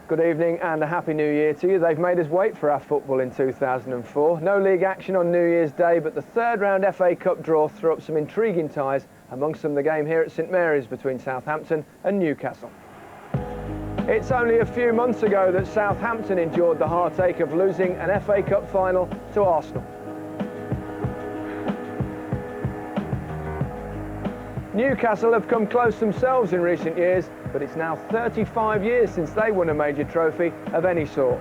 Good evening and a happy new year to you. They've made us wait for our football in 2004. No league action on New Year's Day, but the third round FA Cup draw threw up some intriguing ties amongst them the game here at St Mary's between Southampton and Newcastle. It's only a few months ago that Southampton endured the heartache of losing an FA Cup final to Arsenal. Newcastle have come close themselves in recent years, but it's now 35 years since they won a major trophy of any sort.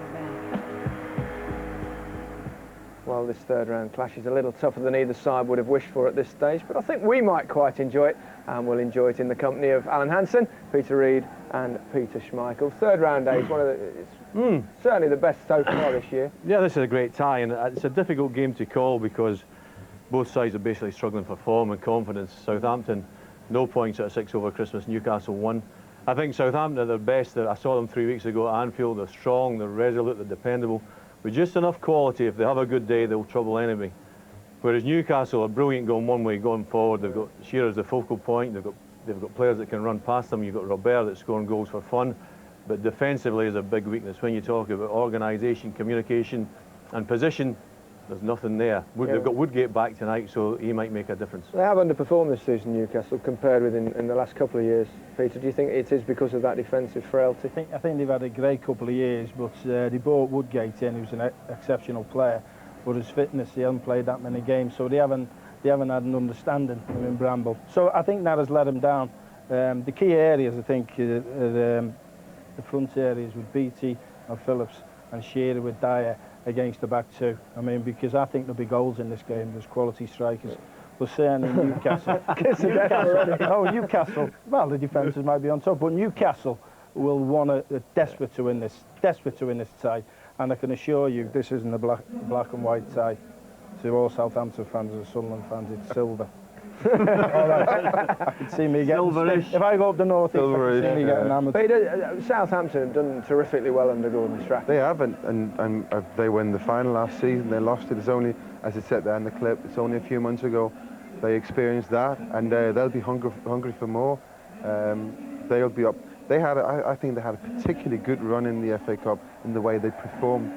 Well, this third round clash is a little tougher than either side would have wished for at this stage, but I think we might quite enjoy it, and we'll enjoy it in the company of Alan Hansen, Peter Reid and Peter Schmeichel. Third round day is one of the, certainly the best so far this year. Yeah, this is a great tie, and it's a difficult game to call because both sides are basically struggling for form and confidence. Southampton, no points at 6 over Christmas. Newcastle 1. I think Southampton are their best. I saw them 3 weeks ago at Anfield. They're strong, they're resolute, they're dependable. With just enough quality, if they have a good day, they'll trouble anybody. Whereas Newcastle are brilliant going one way, going forward. They've got Shearer as the focal point. They've got players that can run past them. You've got Robert that's scoring goals for fun. But defensively is a big weakness. When you talk about organisation, communication and position, there's nothing there. They've got Woodgate back tonight, so he might make a difference. They have underperformed this season, Newcastle, compared with in the last couple of years. Peter, do you think it is because of that defensive frailty? I think they've had a great couple of years, but they brought Woodgate in, who's an exceptional player, but his fitness, he hasn't played that many games, so they haven't had an understanding in Bramble. So I think that has let them down. The key areas, I think, the front areas with Beattie and Phillips and Shearer with Dyer against the back two. I mean, because I think there'll be goals in this game. There's quality strikers. But certainly Newcastle. Newcastle. Well, the defences might be on top, but Newcastle will want desperate to win this tie. And I can assure you, this isn't a black and white tie. To all Southampton fans and Sunderland fans, it's silver. I can see me getting Silverish. If I go up the north, I can see me getting hammered. Peter, Southampton have done terrifically well under Gordon Strachan. They have, and they won the final last season. They lost it. It's only, as it said there in the clip, it's only a few months ago they experienced that, and they'll be hungry for more. They'll be up. I think they had a particularly good run in the FA Cup in the way they performed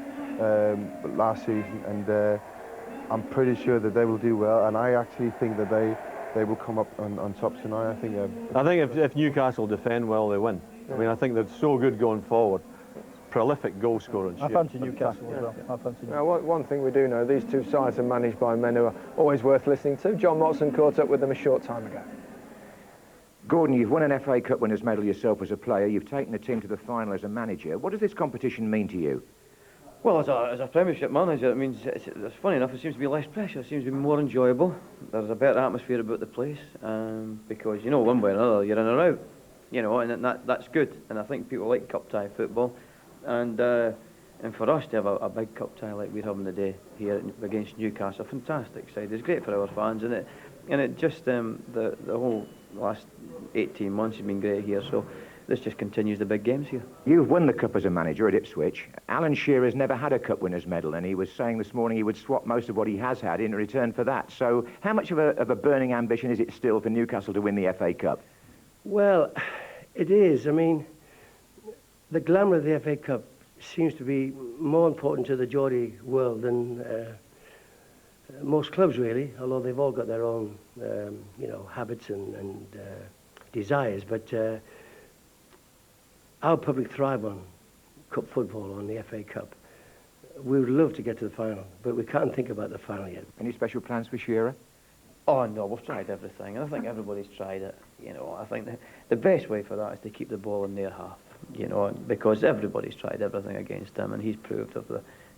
last season, and I'm pretty sure that they will do well. And I actually think that they will come up on top tonight. I think if Newcastle defend well, they win. I mean, I think they're so good going forward. Prolific goal scorer. I fancy Newcastle as well. I fancy Newcastle. Now, one thing we do know, these two sides are managed by men who are always worth listening to. John Motson caught up with them a short time ago. Gordon, you've won an FA Cup winners' medal yourself as a player. You've taken the team to the final as a manager. What does this competition mean to you? Well, as a Premiership manager, it means it's funny enough. It seems to be less pressure. It seems to be more enjoyable. There's a better atmosphere about the place because you know one way or another you're in or out. You know, and that's good. And I think people like cup tie football, and for us to have a big cup tie like we're having today here against Newcastle, fantastic side. It's great for our fans, and it just the whole last 18 months has been great here. So. This just continues the big games here. You've won the cup as a manager at Ipswich. Alan Shearer's never had a cup winners' medal, and he was saying this morning he would swap most of what he has had in return for that. So how much of a burning ambition is it still for Newcastle to win the FA Cup? Well, it is. I mean, the glamour of the FA Cup seems to be more important to the Geordie world than most clubs, really, although they've all got their own, habits and desires. But our public thrive on cup football, on the FA Cup. We would love to get to the final, but we can't think about the final yet. Any special plans for Shearer? Oh no, we've tried everything, and I think everybody's tried it. You know, I think the best way for that is to keep the ball in their half. You know, because everybody's tried everything against him, and he's proved of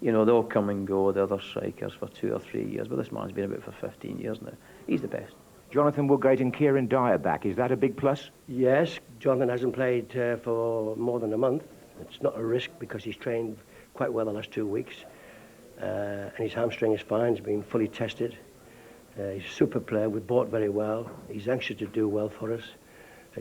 they'll come and go, the other strikers for 2 or 3 years, but this man's been about for 15 years now. He's the best. Jonathan Woodgate and Kieran Dyer back. Is that a big plus? Yes, Jonathan hasn't played for more than a month. It's not a risk because he's trained quite well the last 2 weeks. And his hamstring is fine. He's been fully tested. He's a super player. We bought very well. He's anxious to do well for us.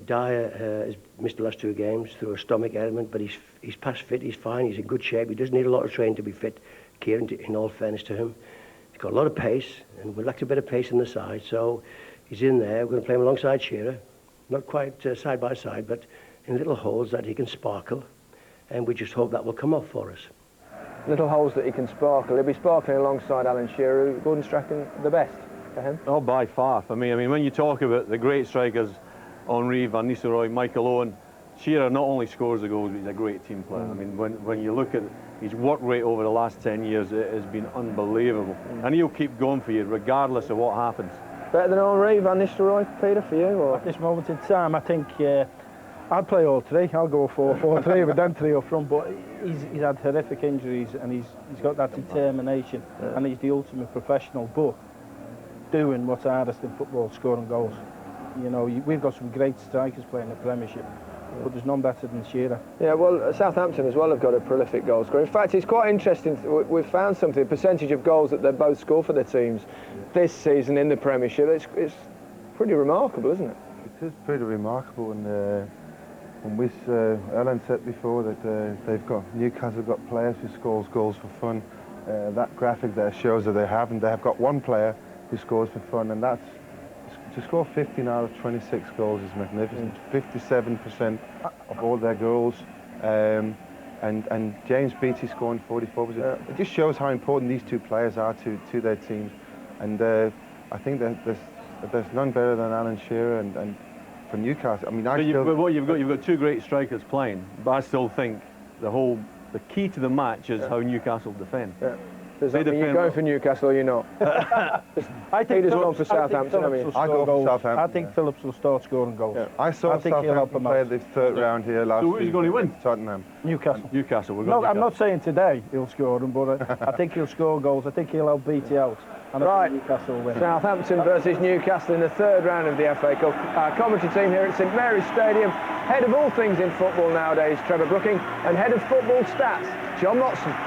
Dyer has missed the last 2 games through a stomach ailment, but he's past fit. He's fine. He's in good shape. He doesn't need a lot of training to be fit. Kieran, in all fairness to him, he's got a lot of pace, and we lacked a bit of pace in the side, so he's in there. We're going to play him alongside Shearer. Not quite side by side, but in little holes that he can sparkle. and we just hope that will come off for us. Little holes that he can sparkle. He'll be sparkling alongside Alan Shearer. Gordon Strachan, the best for him? Oh, by far for me. I mean, when you talk about the great strikers, Henry, Van Nistelrooy, Michael Owen, Shearer not only scores the goals, but he's a great team player. I mean, when you look at his work rate over the last 10 years, it has been unbelievable. And he'll keep going for you, regardless of what happens. Better than Henry, Van Nistelrooy, Peter, for you? Or? At this moment in time, I think I'd play all three. I'll go 4-4-3 with them three up front, but he's had horrific injuries and he's got that determination, and he's the ultimate professional, but doing what's hardest in football, scoring goals. You know, we've got some great strikers playing the Premiership, but there's none better than Shearer. Yeah, well, Southampton as well have got a prolific goal scorer. In fact, it's quite interesting. We've found something, the percentage of goals that they both score for their teams this season in the Premiership. It's pretty remarkable, isn't it? It is pretty remarkable, and Ellen said before that Newcastle got players who scores goals for fun. That graphic there shows that they haven't. They have got one player who scores for fun, and that's to score 15 out of 26 goals is magnificent. 57% of all their goals, and James Beattie scoring 44%. It just shows how important these two players are to their teams, and I think that there's none better than Alan Shearer and for Newcastle. I mean, but you've got two great strikers playing, but I still think the key to the match is how Newcastle defend. Yeah. Does that mean you're going for Newcastle or you're not? I think Peter's gone for Southampton. I go for Southampton. I think Phillips will start scoring goals. Yeah. I saw Southampton play the third round here last week. So who's going to win? Tottenham. Newcastle. No, I'm not saying today he'll score them, but I think he'll score goals. I think he'll help Beattie out. And right, Newcastle will win. Southampton versus Newcastle in the third round of the FA Cup. Our commentary team here at St Mary's Stadium, head of all things in football nowadays, Trevor Brooking, and head of football stats, John Motson.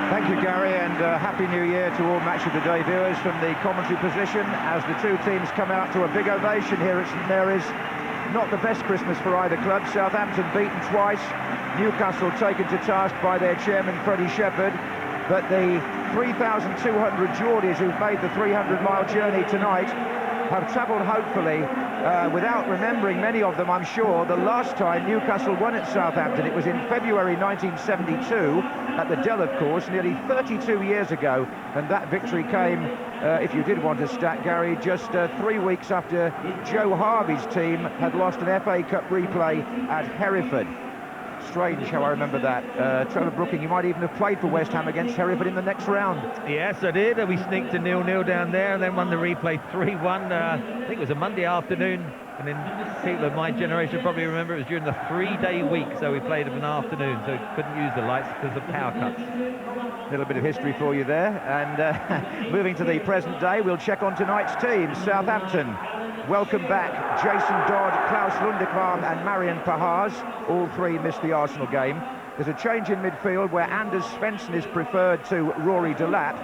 Thank you, Gary, and Happy New Year to all Match of the Day viewers from the commentary position as the two teams come out to a big ovation here at St Mary's. Not the best Christmas for either club. Southampton beaten twice, Newcastle taken to task by their chairman Freddie Shepherd, but the 3,200 Geordies who've made the 300-mile journey tonight have travelled hopefully without remembering, many of them I'm sure, the last time Newcastle won at Southampton. It was in February 1972 at the Dell, of course, nearly 32 years ago, and that victory came, if you did want a stat, Gary, just 3 weeks after Joe Harvey's team had lost an FA Cup replay at Hereford. Strange how I remember that. Trevor Brooking, you might even have played for West Ham against Hereford in the next round. Yes, I did. We sneaked a 0-0 down there and then won the replay 3-1. I think it was a Monday afternoon. And then people of my generation probably remember it was during the 3-day week, so we played of an afternoon, so couldn't use the lights because of power cuts. A little bit of history for you there. And moving to the present day, we'll check on tonight's teams. Southampton, welcome back Jason Dodd, Klaus Lundekvam and Marian Pahars. All three missed the Arsenal game. There's a change in midfield where Anders Svensson is preferred to Rory Delap.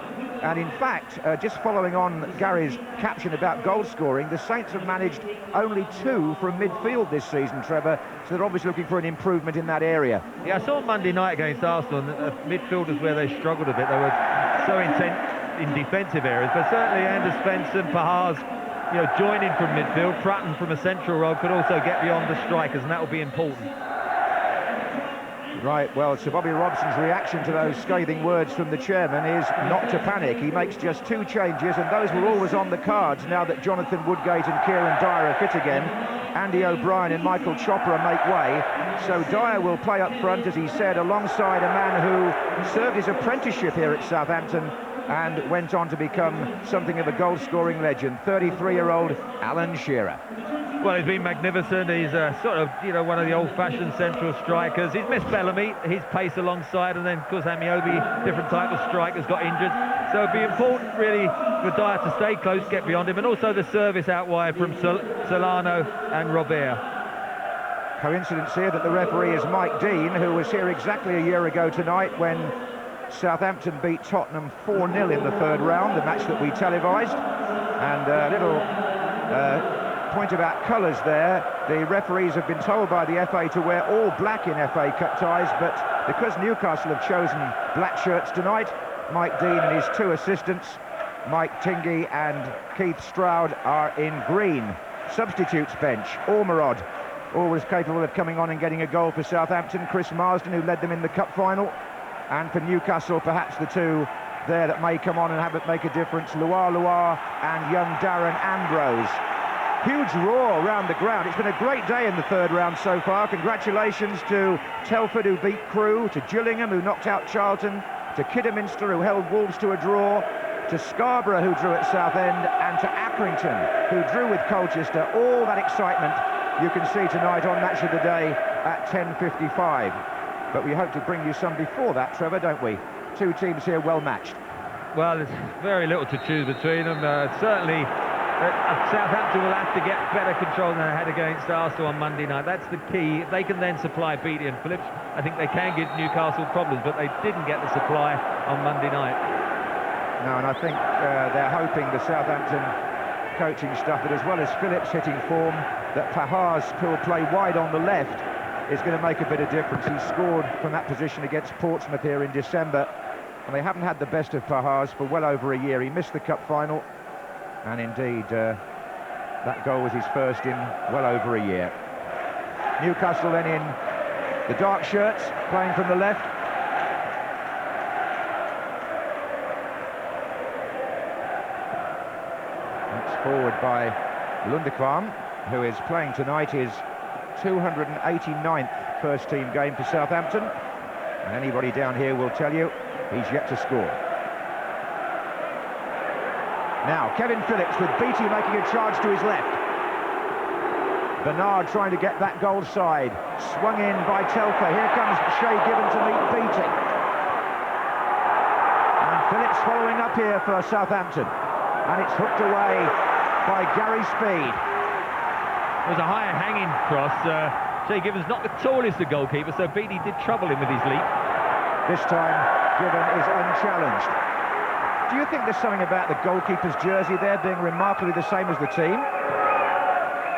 And in fact, just following on Gary's caption about goal scoring, the Saints have managed only 2 from midfield this season, Trevor, so they're obviously looking for an improvement in that area. Yeah, I saw Monday night against Arsenal, and midfield is where they struggled a bit. They were so intent in defensive areas, but certainly Anders Svensson, Pahars, joining from midfield, Pratton from a central role could also get beyond the strikers, and that will be important. Right, well, Sir Bobby Robson's reaction to those scathing words from the chairman is not to panic. He makes just 2 changes, and those were always on the cards now that Jonathan Woodgate and Kieran Dyer are fit again. Andy O'Brien and Michael Chopra make way. So Dyer will play up front, as he said, alongside a man who served his apprenticeship here at Southampton and went on to become something of a goal-scoring legend, 33-year-old Alan Shearer. Well, he's been magnificent. He's sort of, one of the old-fashioned central strikers. He's missed Bellamy, his pace alongside, and then, of course, Amiobi, different type of strikers, got injured. So it'd be important, really, for Dyer to stay close, get beyond him, and also the service out wide from Solano and Robert. Coincidence here that the referee is Mike Dean, who was here exactly a year ago tonight when Southampton beat Tottenham 4-0 in the third round, the match that we televised. And a little point about colours there. The referees have been told by the FA to wear all black in FA Cup ties, but because Newcastle have chosen black shirts tonight, Mike Dean and his 2 assistants, Mike Tingey and Keith Stroud, are in green. Substitutes bench: Ormerod, always capable of coming on and getting a goal for Southampton. Chris Marsden, who led them in the cup final. And for Newcastle, perhaps the two there that may come on and make a difference, Loire and young Darren Ambrose. Huge roar around the ground. It's been a great day in the third round so far. Congratulations to Telford, who beat Crewe, to Gillingham, who knocked out Charlton, to Kidderminster, who held Wolves to a draw, to Scarborough, who drew at Southend, and to Accrington, who drew with Colchester. All that excitement you can see tonight on Match of the Day at 10:55. But we hope to bring you some before that, Trevor, don't we? Two teams here well matched. Well, there's very little to choose between them. Certainly, Southampton will have to get better control than they had against Arsenal on Monday night. That's the key. If they can then supply Beattie and Phillips, I think they can give Newcastle problems, but they didn't get the supply on Monday night. No, and I think they're hoping, the Southampton coaching staff, that as well as Phillips hitting form, that Pahars, who will play wide on the left, is going to make a bit of difference. He scored from that position against Portsmouth here in December, and they haven't had the best of Pahars for well over a year. He missed the cup final, and indeed that goal was his first in well over a year. Newcastle then in the dark shirts, playing from the left. That's forward by Lundekvam, who is playing tonight his 289th first-team game for Southampton, and anybody down here will tell you he's yet to score. Now, Kevin Phillips with Beattie making a charge to his left. Bernard trying to get that goal side. Swung in by Telfer. Here comes Shay Gibbon to meet Beattie. And Phillips following up here for Southampton. And it's hooked away by Gary Speed. It was a higher hanging cross. Shay Gibbon's not the tallest of goalkeepers, so Beattie did trouble him with his leap. This time, Gibbon is unchallenged. Do you think there's something about the goalkeeper's jersey there being remarkably the same as the team?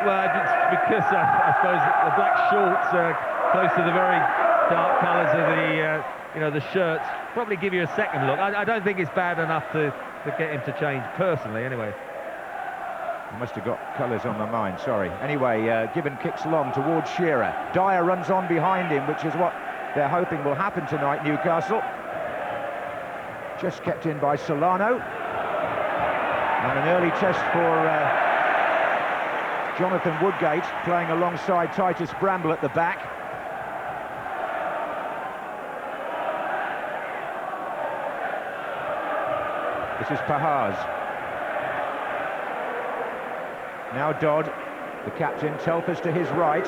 Well, it's because I suppose the black shorts are close to the very dark colours of the the shirts probably give you a second look. I don't think it's bad enough to get him to change personally. Anyway, I must have got colours on my mind. Sorry. Anyway, Gibbon kicks long towards Shearer. Dyer runs on behind him, which is what they're hoping will happen tonight. Newcastle. Just kept in by Solano. And an early test for Jonathan Woodgate, playing alongside Titus Bramble at the back. This is Pahars. Now Dodd, the captain. Telfers to his right,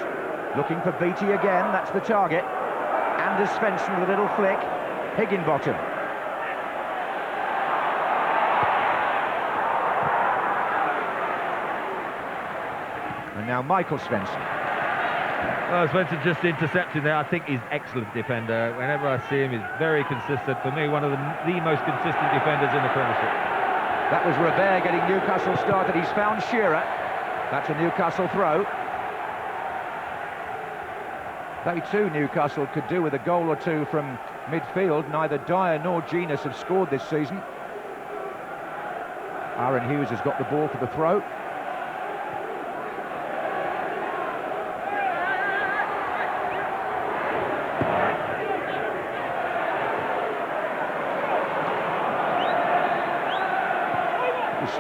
looking for Beattie again. That's the target. Anders Svensson with a little flick. Higginbottom. And now Michael Svensson. Oh, Svensson just intercepting there. I think he's an excellent defender. Whenever I see him, he's very consistent. For me, one of the most consistent defenders in the Premiership. That was Robert getting Newcastle started. He's found Shearer. That's a Newcastle throw. They too, Newcastle, could do with a goal or two from midfield. Neither Dyer nor Genus have scored this season. Aaron Hughes has got the ball for the throw.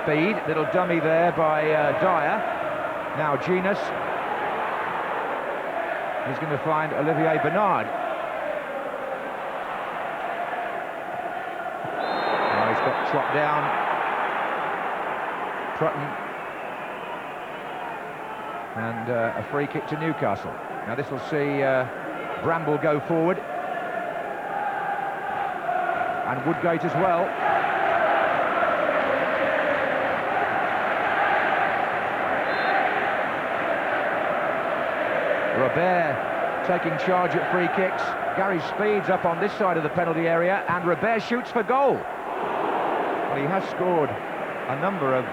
Speed, little dummy there by Dyer. Now Genus. He's going to find Olivier Bernard. Now he's got Trott down. Prutton. And a free kick to Newcastle. Now this will see Bramble go forward. And Woodgate as well. Robert taking charge at free kicks. Gary Speed's up on this side of the penalty area, and Robert shoots for goal. Well, he has scored a number of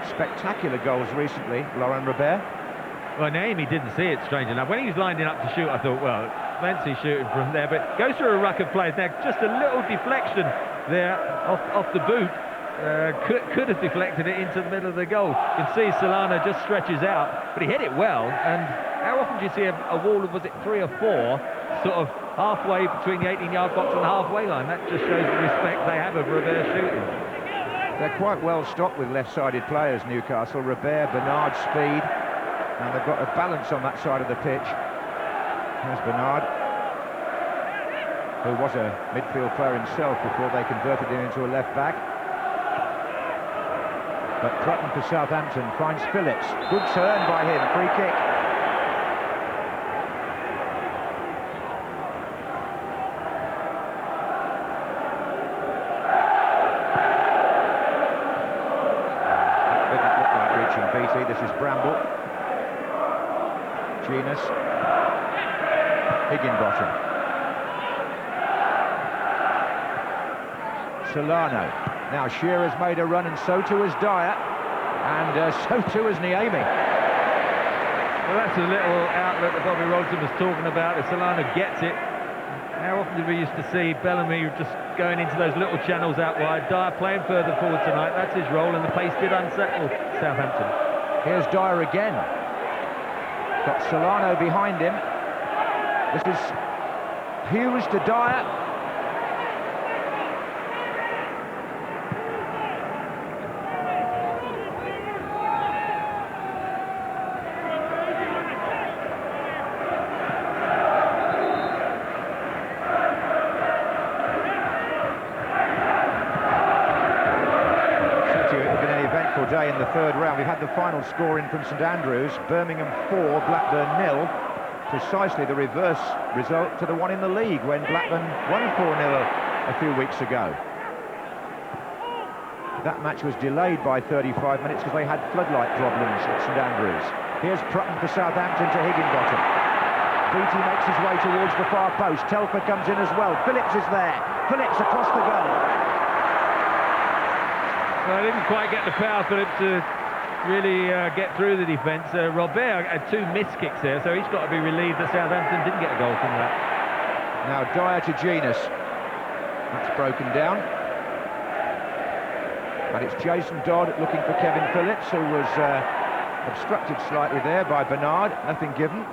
spectacular goals recently, Laurent Robert. Well, Naomi didn't see it, strange enough. When he was lining up to shoot, I thought, well, fancy shooting from there, but goes through a ruck of players. Now, just a little deflection there off the boot. Could have deflected it into the middle of the goal. You can see Solano just stretches out, but he hit it well, and how often do you see a wall of, was it 3 or 4, sort of halfway between the 18-yard box and the halfway line? That just shows the respect they have of Robert shooting. They're quite well stocked with left-sided players, Newcastle. Robert, Bernard, Speed, and they've got a balance on that side of the pitch. There's Bernard, who was a midfield player himself before they converted him into a left-back. But Prutton for Southampton finds Phillips. Good turn by him, free kick. This is Bramble, Genus, Higginbottom, Solano. Now Shearer's made a run, and so too has Dyer, and so too has Niemi. Well, that's a little outlet that Bobby Robson was talking about. If Solano gets it, how often did we used to see Bellamy just going into those little channels out wide? Dyer playing further forward tonight. That's his role, and the pace did unsettle Southampton. Here's Dyer again. Got Solano behind him. This is Hughes to Dyer. Day in the third round. We've had the final score in from St Andrews. Birmingham 4, Blackburn 0. Precisely the reverse result to the one in the league when Blackburn won 4-0 a few weeks ago. That match was delayed by 35 minutes because they had floodlight problems at St Andrews. Here's Prutton for Southampton to Higginbottom. Beattie makes his way towards the far post. Telfer comes in as well. Phillips is there. Phillips across the goal. Well, I didn't quite get the power for him to really get through the defence. Robert had 2 missed kicks there, so he's got to be relieved that Southampton didn't get a goal from that. Now Dyer to Genus. That's broken down. And it's Jason Dodd looking for Kevin Phillips, who was obstructed slightly there by Bernard. Nothing given.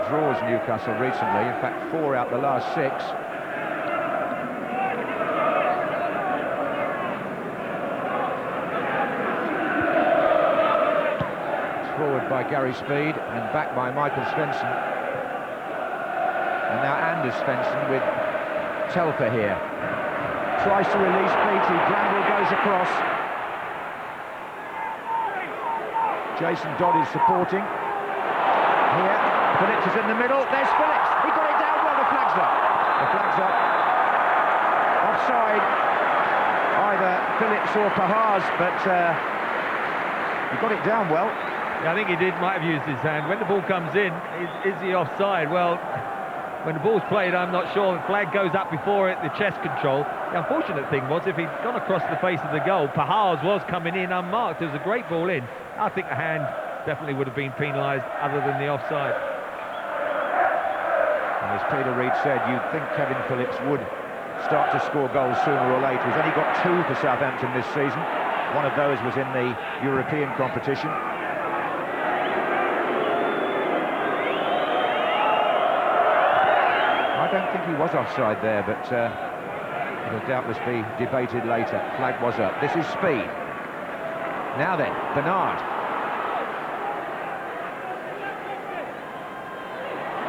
Draws Newcastle recently, in fact 4 out the last 6. It's forward by Gary Speed and back by Michael Svensson. And now Anders Svensson with Telfer here. Tries to release Beattie, Bramble goes across. Jason Dodd is supporting. Here. Phillips is in the middle. There's Phillips. He got it down well. The flag's up. The flag's up. Offside. Either Phillips or Pahars, but he got it down well. Yeah, I think he might have used his hand. When the ball comes in, is he offside? Well, when the ball's played, I'm not sure. The flag goes up before it, the chest control. The unfortunate thing was, if he'd gone across the face of the goal, Pahars was coming in unmarked. It was a great ball in. I think the hand definitely would have been penalised other than the offside. As Peter Reid said, you'd think Kevin Phillips would start to score goals sooner or later. He's only got 2 for Southampton this season. One of those was in the European competition. I don't think he was offside there, but it'll doubtless be debated later. Flag was up. This is Speed. Now then, Bernard.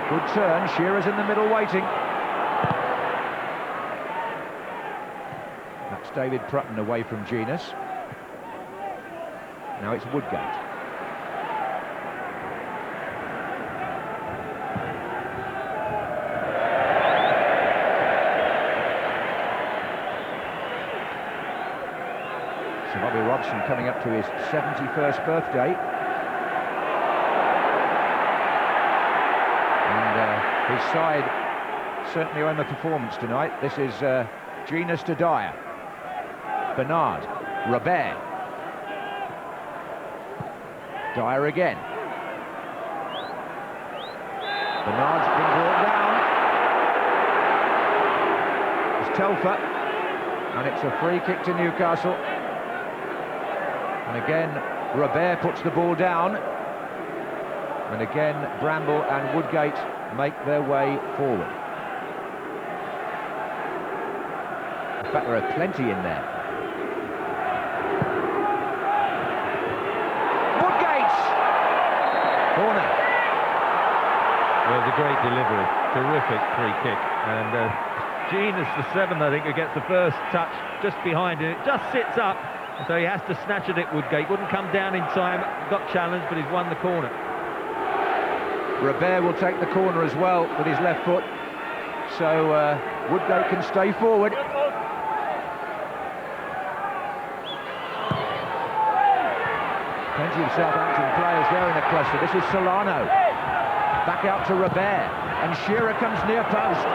Good turn, Shearer's in the middle waiting. That's David Prutton away from Genus. Now it's Woodgate. So Bobby Robson coming up to his 71st birthday. His side certainly on the performance tonight. This is Genus to Dyer. Bernard, Robert. Dyer again. Bernard's been brought down. It's Telfer, and it's a free kick to Newcastle. And again, Robert puts the ball down. And again, Bramble and Woodgate make their way forward. In fact, there are plenty in there. Woodgate! Corner. Well, it's a great delivery. Terrific free kick. And Genius, the 7th, I think, who gets the first touch just behind it. It just sits up. So he has to snatch it at Woodgate. Wouldn't come down in time, got challenged, but he's won the corner. Robert will take the corner as well with his left foot. So Woodgate can stay forward. Plenty of Southampton players there in the cluster. This is Solano. Back out to Robert. And Shearer comes near post.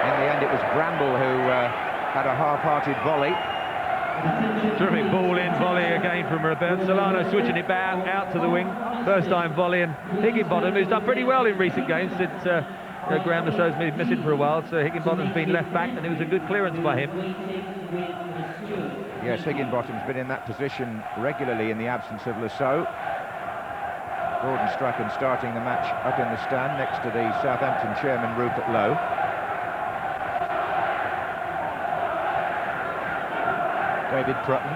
In the end, it was Bramble who had a half-hearted volley. Terrific ball-in volley again from Robert. Solano switching it back out to the wing. First time volley, and Higginbottom, who's done pretty well in recent games since Graham Lasso's been missing for a while, so Higginbottom's been left back, and it was a good clearance by him. Yes, Higginbottom's been in that position regularly in the absence of Lasso. Gordon Strachan starting the match up in the stand next to the Southampton chairman, Rupert Lowe. David Prutton.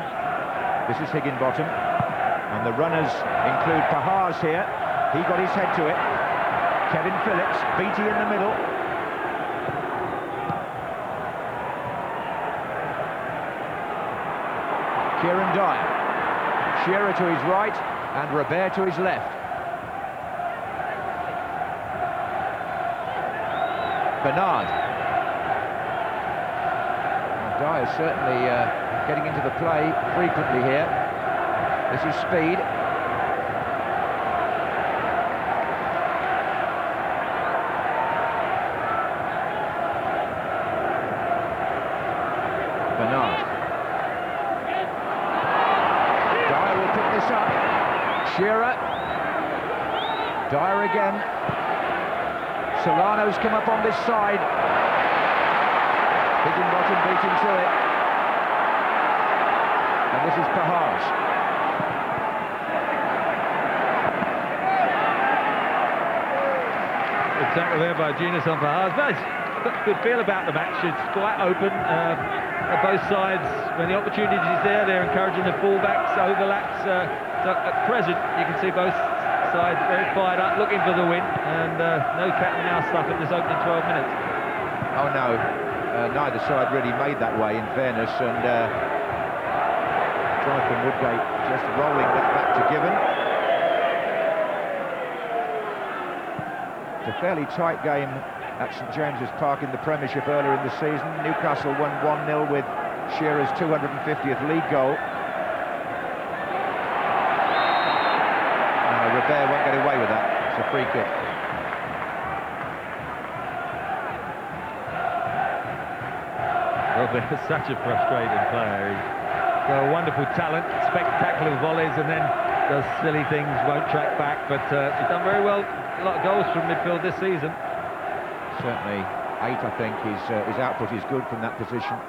This is Higginbottom. And the runners include Pahars here. He got his head to it. Kevin Phillips, Beattie in the middle. Kieran Dyer. Shearer to his right and Robert to his left. Bernard. Dyer certainly getting into the play frequently here. This is speed. Bernard. Dyer will pick this up. Shearer. Dyer again. Solano's come up on this side. Higginbottom beating to it. And this is Pahars. Good tackle there by Genius on Pahars. But it's got a good feel about the match. It's quite open at both sides. When the opportunity is there, they're encouraging the fullbacks, overlaps. So at present, you can see both sides very fired up, looking for the win. And no cat and mouse stuff in this opening 12 minutes. Oh no, neither side really made that way, in fairness. And Jonathan Woodgate just rolling that back to Given. It's a fairly tight game at St James's Park in the Premiership earlier in the season. Newcastle won 1-0 with Shearer's 250th league goal. Robert won't get away with that. It's a free kick. Robert is such a frustrating player. He's got a wonderful talent, spectacular volleys, and then does silly things, won't track back, but he's done very well. A lot of goals from midfield this season. Certainly 8, I think. His output is good from that position.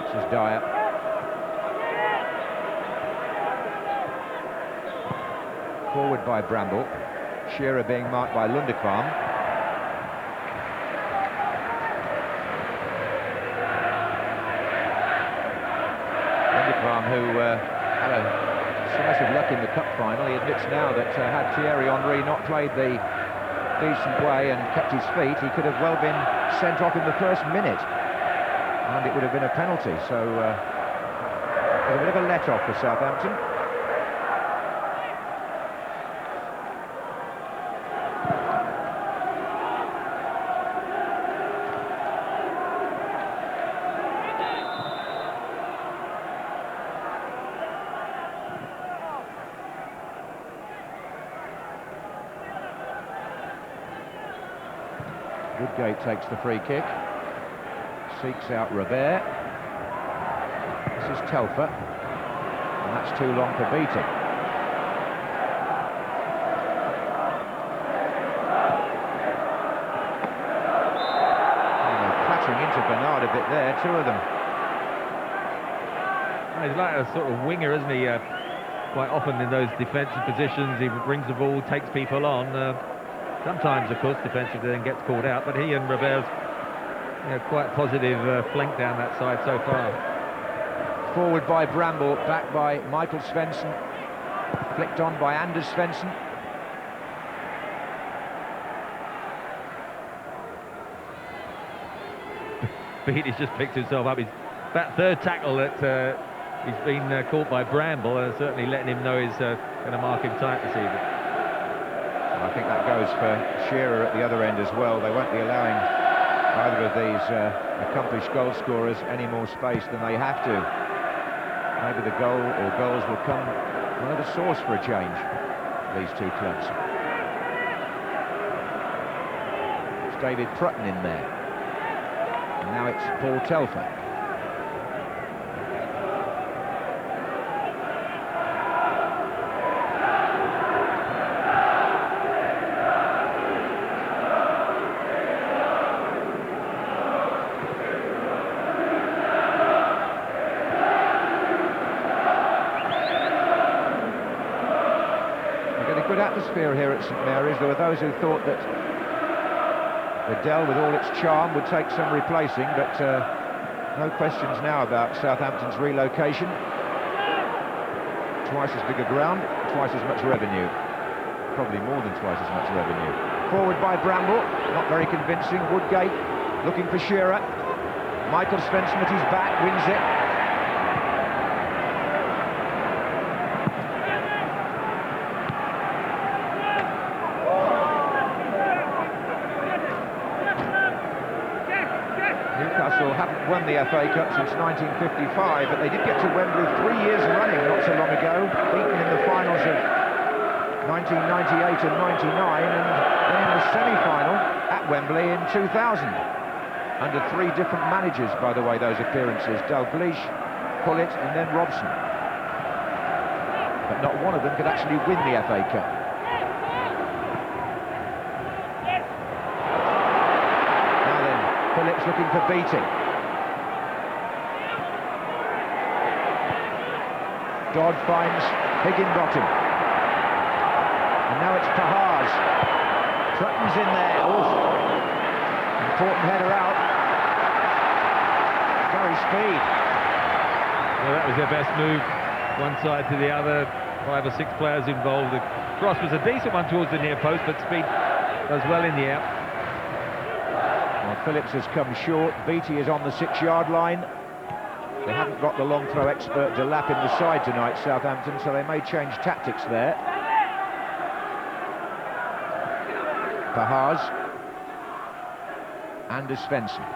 This is Dyer. Forward by Bramble. Shearer being marked by Lundekvam. Who had a slice of luck in the cup final. He admits now that had Thierry Henry not played the decent way and kept his feet, he could have well been sent off in the first minute, and it would have been a penalty. So a bit of a let-off for Southampton. Woodgate takes the free kick. Seeks out Robert. This is Telfer. And that's too long for Beattie. Into Bernard a bit there, two of them. He's like a sort of winger, isn't he? Quite often in those defensive positions, he brings the ball, takes people on. Sometimes, of course, defensively then gets called out, but he and Robert's quite positive flank down that side so far. Forward by Bramble, back by Michael Svensson. Flicked on by Anders Svensson. Beattie's just picked himself up. That third tackle that he's been caught by Bramble, certainly letting him know he's going to mark him tight this evening. I think that goes for Shearer at the other end as well. They won't be allowing either of these accomplished goal scorers any more space than they have to. Maybe the goal or goals will come from another source for a change, these two clubs. It's David Prutton in there. And now it's Paul Telfer. We've got a good atmosphere here at St Mary's. There were those who thought that the Dell, with all its charm, would take some replacing, but no questions now about Southampton's relocation. Twice as big a ground, twice as much revenue. Probably more than twice as much revenue. Forward by Bramble, not very convincing. Woodgate looking for Shearer. Michael Svensson at his back, wins it. Newcastle haven't won the FA Cup since 1955, but they did get to Wembley 3 years running not so long ago, beaten in the finals of 1998 and 99, and then in the semi-final at Wembley in 2000. Under three different managers, by the way, those appearances: Dalglish, Pullet and then Robson. But not one of them could actually win the FA Cup. Phillips looking for Beattie. Dodd finds Higginbottom. And now it's Pahars. Trutton's in there. Important header out. Very speed. Well, that was their best move. One side to the other. 5 or 6 players involved. The cross was a decent one towards the near post, but speed does well in the air. Phillips has come short. Beattie is on the 6-yard line. They haven't got the long throw expert Delap in the side tonight, Southampton, so they may change tactics there. Pahars. Anders Svensson.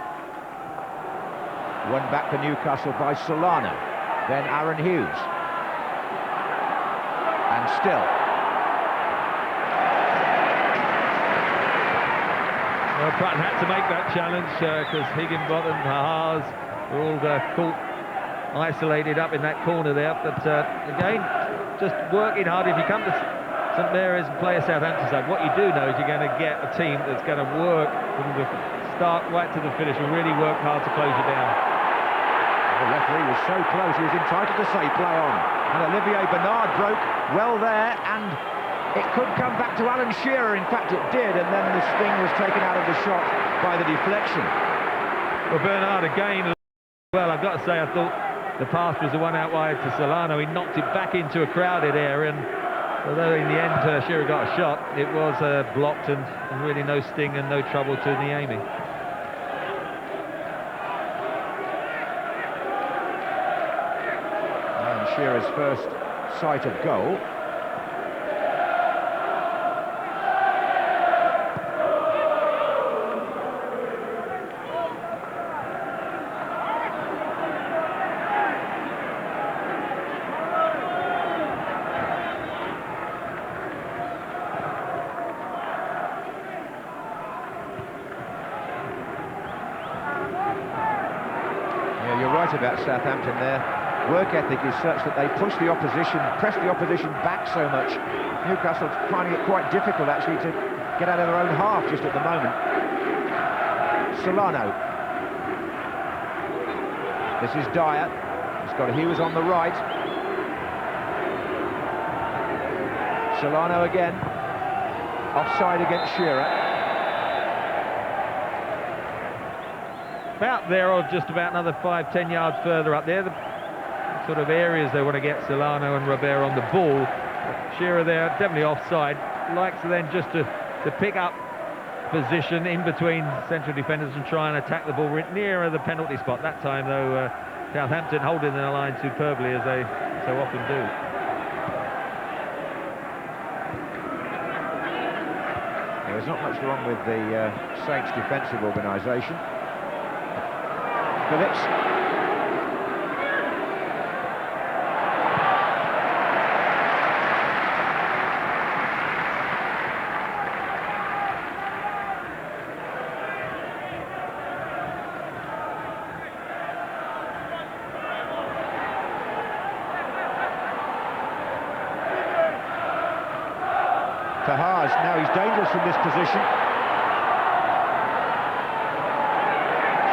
One back for Newcastle by Solana. Then Aaron Hughes. And still. Well, Prutton had to make that challenge because Higginbottom and Pahars were all caught isolated up in that corner there. But again, just working hard. If you come to St Mary's and play a Southampton side, what you do know is you're going to get a team that's going to work from the start right to the finish and really work hard to close you down. The referee was so close, he was entitled to say play on. And Olivier Bernard broke well there, and it could come back to Alan Shearer. In fact, it did, and then the sting was taken out of the shot by the deflection. Well, Bernard again, well, I've got to say, I thought the pass was the one out wide to Solano. He knocked it back into a crowded area, and although in the end Shearer got a shot, it was blocked and really no sting and no trouble to Niemi. And Shearer's first sight of goal. right about Southampton there. Work ethic is such that they push the opposition, press the opposition back so much. Newcastle finding it quite difficult actually to get out of their own half just at the moment. Solano. This is Dyer. He's got Hughes on the right. Solano again. Offside against Shearer. About there, or just about another 5-10 yards further up there. The sort of areas they want to get Solano and Robert on the ball. Shearer there, definitely offside. Likes then just to pick up position in between central defenders and try and attack the ball nearer the penalty spot. That time, though, Southampton holding their line superbly, as they so often do. There's not much wrong with the Saints' defensive organisation. Phillips. Tahars, now he's dangerous from this position.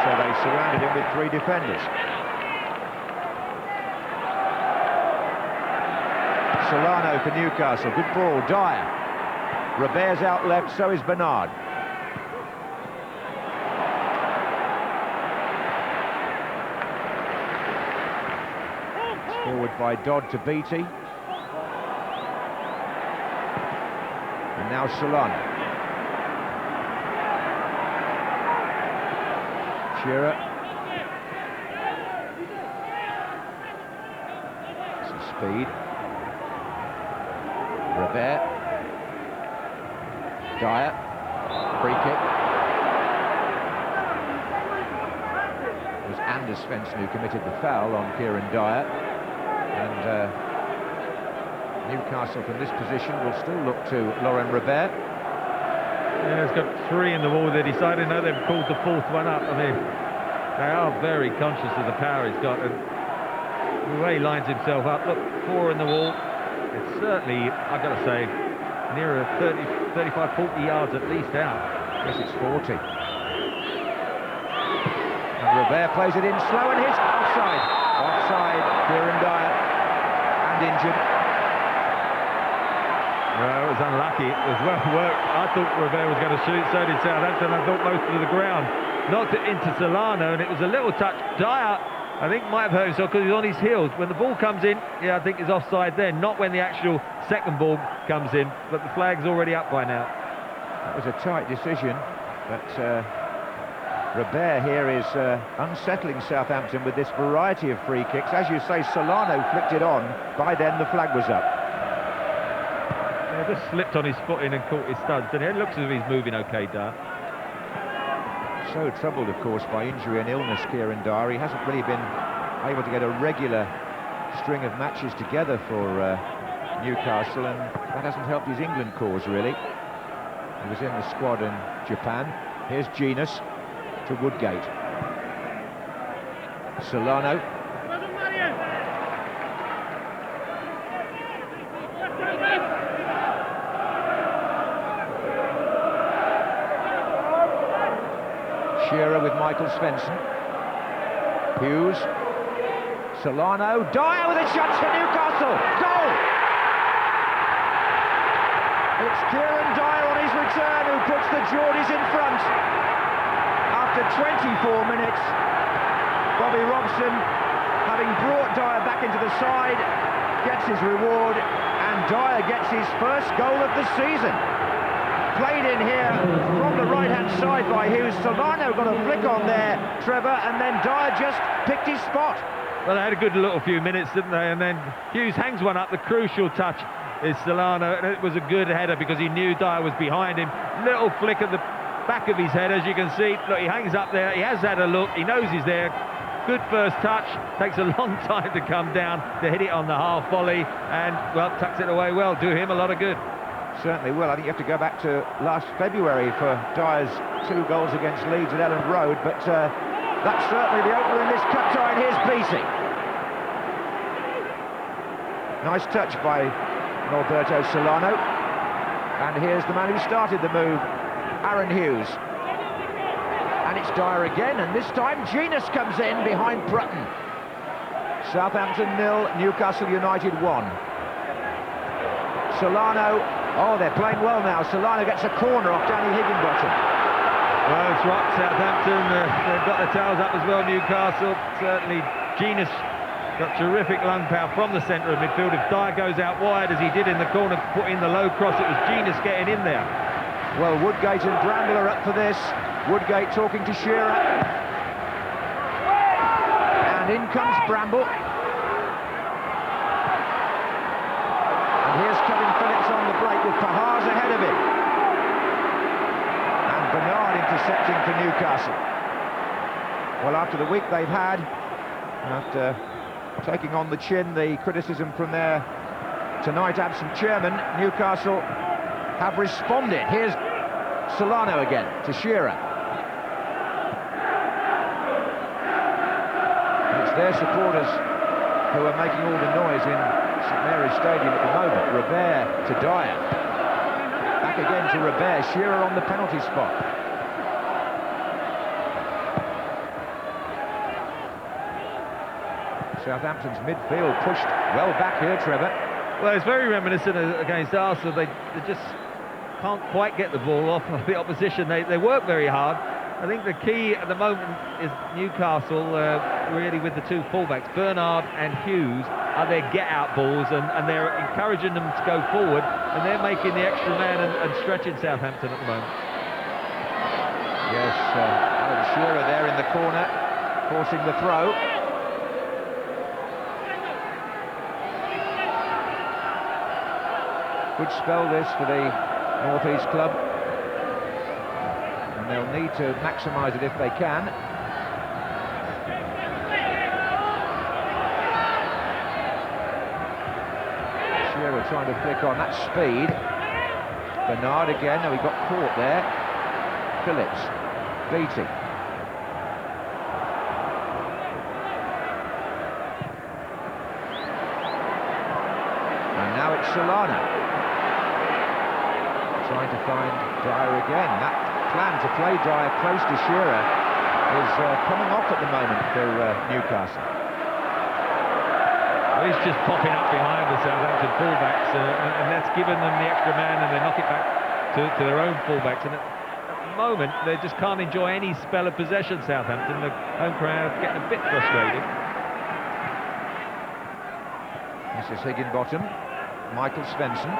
So they surrounded him with 3 defenders. Solano for Newcastle, good ball, Dyer. Robert's out left, so is Bernard. It's forward by Dodd to Beattie. And now Solano. Shearer. Some speed. Robert. Dyer. Free kick. It was Anders Svensson who committed the foul on Kieran Dyer. And Newcastle from this position will still look to Laurent Robert. Yeah, he's got 3 in the wall. They decided, no, they've called the 4th one up. I mean, they are very conscious of the power he's got, and the way he lines himself up. Look, 4 in the wall. It's certainly, I've got to say, nearer 30, 35, 40 yards at least out. Yes, it's 40. And Robert plays it in slow and hits offside. Offside, Kieran Dyer, and injured. Well, it was unlucky. It was well worked. I thought Robert was going to shoot, so did Southampton. I thought most of the ground. Knocked it into Solano, and it was a little touch. Dyer, I think, might have hurt himself because he's on his heels. When the ball comes in, yeah, I think he's offside there. Not when the actual second ball comes in, but the flag's already up by now. That was a tight decision, but Robert here is unsettling Southampton with this variety of free kicks. As you say, Solano flicked it on. By then, the flag was up. Just slipped on his foot in and caught his studs, and it looks as if he's moving okay, Dyer. So troubled, of course, by injury and illness, Kieran Dyer. He hasn't really been able to get a regular string of matches together for Newcastle, and that hasn't helped his England cause, really. He was in the squad in Japan. Here's Genus to Woodgate. Solano. Shearer with Michael Svensson. Hughes. Solano. Dyer with a shot for Newcastle. Goal! It's Kieran Dyer on his return who puts the Geordies in front. After 24 minutes, Bobby Robson, having brought Dyer back into the side, gets his reward, and Dyer gets his first goal of the season. Played in here from the right-hand side by Hughes. Solano got a flick on there, Trevor, and then Dyer just picked his spot. Well, they had a good little few minutes, didn't they? And then Hughes hangs one up. The crucial touch is Solano, and it was a good header because he knew Dyer was behind him. Little flick at the back of his head, as you can see. Look, he hangs up there. He has had a look. He knows he's there. Good first touch. Takes a long time to come down to hit it on the half volley, and, well, tucks it away well. Do him a lot of good. Certainly will. I think you have to go back to last February for Dyer's 2 goals against Leeds at Elland Road, but That's certainly the opener in this cup tie, and here's Beattie. Nice touch by Norberto Solano. And here's the man who started the move, Aaron Hughes. And it's Dyer again, and this time Genus comes in behind Brutton. Southampton 0, Newcastle United 1. Solano, oh, they're playing well now. Solano gets a corner off Danny Higginbottom. Well, it's right, Southampton, they've got their tails up as well, Newcastle. Certainly, Genus got terrific lung power from the centre of midfield. If Dyer goes out wide, as he did in the corner, put in the low cross, it was Genus getting in there. Well, Woodgate and Bramble are up for this. Woodgate talking to Shearer. And in comes Bramble. And here's Kevin Phillips on the break with Pahars ahead of him. And Bernard intercepting for Newcastle. Well, after the week they've had, after taking on the chin the criticism from their tonight absent chairman, Newcastle have responded. Here's Solano again to Shearer. And it's their supporters who are making all the noise in St Mary's Stadium at the moment. Robert to Dyer. Back again to Robert. Shearer on the penalty spot. Southampton's midfield pushed well back here, Trevor. Well, it's very reminiscent against Arsenal. They just can't quite get the ball off of the opposition. They work very hard. I think the key at the moment is Newcastle, really with the two fullbacks, Bernard and Hughes, are their get-out balls, and they're encouraging them to go forward, and they're making the extra man and stretching Southampton at the moment. Yes, Alan Shearer there in the corner, forcing the throw. Good spell this for the North East club, and they'll need to maximise it if they can. Shearer trying to flick on that speed. Bernard again, no, he got caught there. Phillips, Beattie. And now it's Solano. Trying to find Dyer again. That plan to play Dyer close to Shearer is coming off at the moment for Newcastle. Well, he's just popping up behind the Southampton fullbacks, and that's given them the extra man, and they knock it back to their own fullbacks. And at the moment, they just can't enjoy any spell of possession, Southampton. The home crowd getting a bit frustrated. This is Higginbottom, Michael Svensson.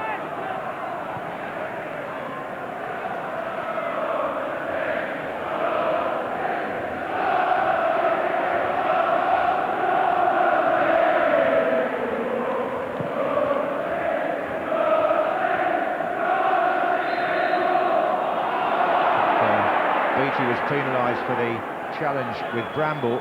Beattie was penalised for the challenge with Bramble.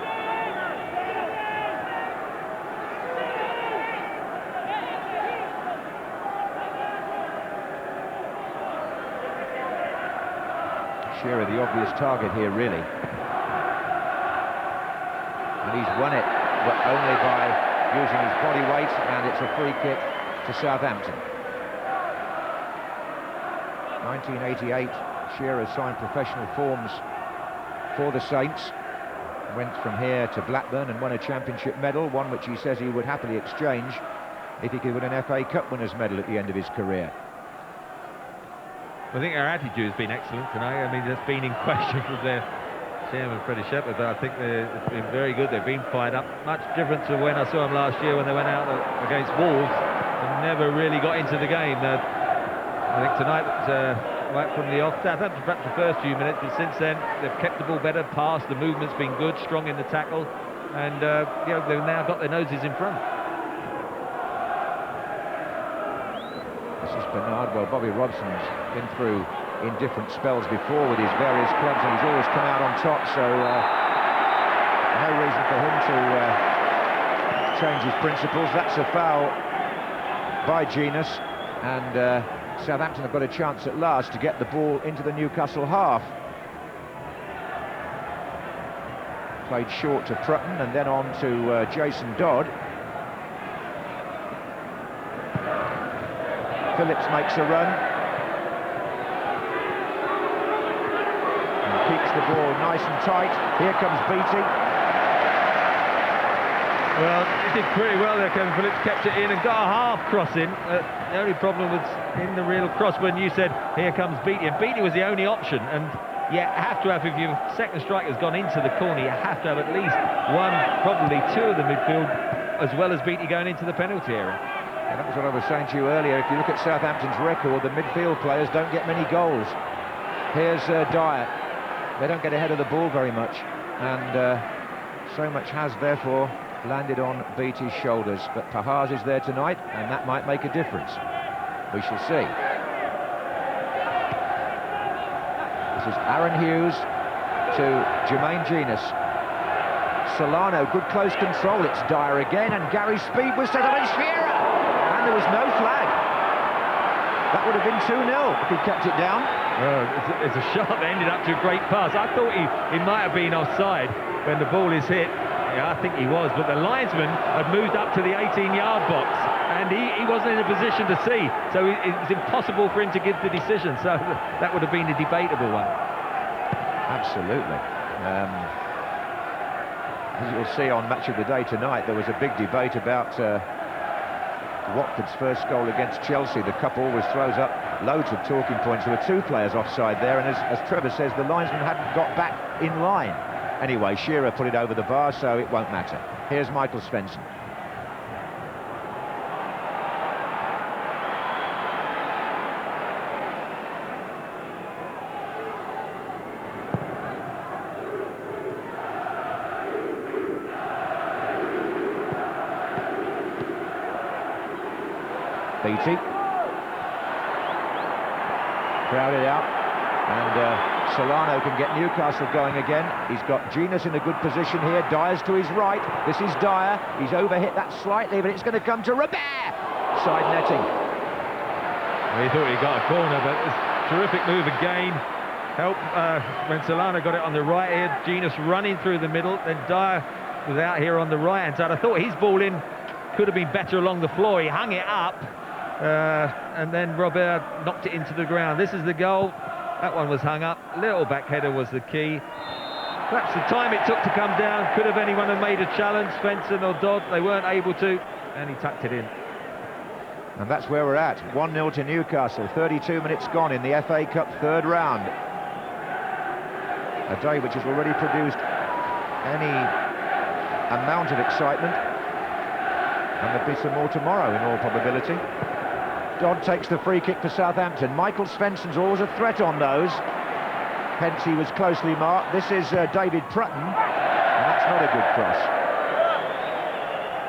Shearer the obvious target here, really. And he's won it, but only by using his body weight, and it's a free kick to Southampton. 1988. Shearer signed professional forms for the Saints, went from here to Blackburn and won a championship medal, one which he says he would happily exchange if he could win an FA Cup winners' medal at the end of his career. I think our attitude has been excellent tonight. I mean, that's been in question with their chairman, Freddie Shepherd, but I think it's been very good. They've been fired up. Much different to when I saw them last year when they went out against Wolves and never really got into the game. I think tonight, right from the off, Southampton perhaps the first few minutes, but since then they've kept the ball better, passed, the movement's been good, strong in the tackle, and you know, they've now got their noses in front. This is Bernard. Well, Bobby Robson's been through in different spells before with his various clubs, and he's always come out on top, so no reason for him to change his principles. That's a foul by Genus, and Southampton have got a chance at last to get the ball into the Newcastle half. Played short to Prutton and then on to Jason Dodd. Phillips makes a run and keeps the ball nice and tight. Here comes Beattie. Well, he did pretty well there, Kevin Phillips, kept it in and got a half cross in. The only problem was in the real cross when you said, here comes Beattie, and Beattie was the only option, and you have to have, if your second striker's gone into the corner, you have to have at least one, probably two of the midfield, as well as Beattie going into the penalty area. Yeah, that was what I was saying to you earlier. If you look at Southampton's record, the midfield players don't get many goals. Here's Dyer. They don't get ahead of the ball very much, and so much has, therefore, landed on Beattie's shoulders. But Pahars is there tonight, and that might make a difference. We shall see. This is Aaron Hughes to Jermaine Genus. Solano, good close control. It's Dyer again, and Gary Speed was set up in Shearer, and there was no flag. That would have been 2-0 if he kept it down. It's a shot that ended up to a great pass. I thought he might have been offside when the ball is hit. Yeah, I think he was, but the linesman had moved up to the 18-yard box, and he wasn't in a position to see, so it was impossible for him to give the decision, so that would have been a debatable one. Absolutely. As you'll see on Match of the Day tonight, there was a big debate about Watford's first goal against Chelsea. The cup always throws up loads of talking points. There were two players offside there, and as Trevor says, the linesman hadn't got back in line. Anyway, Shearer put it over the bar, so it won't matter. Here's Michael Svensson. Beattie. Crowded out, and Solano can get Newcastle going again. He's got Genus in a good position here. Dyer's to his right. This is Dyer. He's overhit that slightly, but it's going to come to Robert. Side netting. Well, he thought he got a corner, but it's a terrific move again. Help when Solano got it on the right here. Genus running through the middle. Then Dyer was out here on the right-hand side. I thought his ball in could have been better along the floor. He hung it up, and then Robert knocked it into the ground. This is the goal. That one was hung up. Little back header was the key. Perhaps the time it took to come down, could have anyone have made a challenge, Svensson or Dodd. They weren't able to, and he tucked it in. And that's where we're at. 1-0 to Newcastle. 32 minutes gone in the FA Cup third round. A day which has already produced any amount of excitement. And there'll be some more tomorrow in all probability. Dodd takes the free kick for Southampton. Michael Svensson's always a threat on those. Hence he was closely marked. This is David Prutton, and that's not a good cross.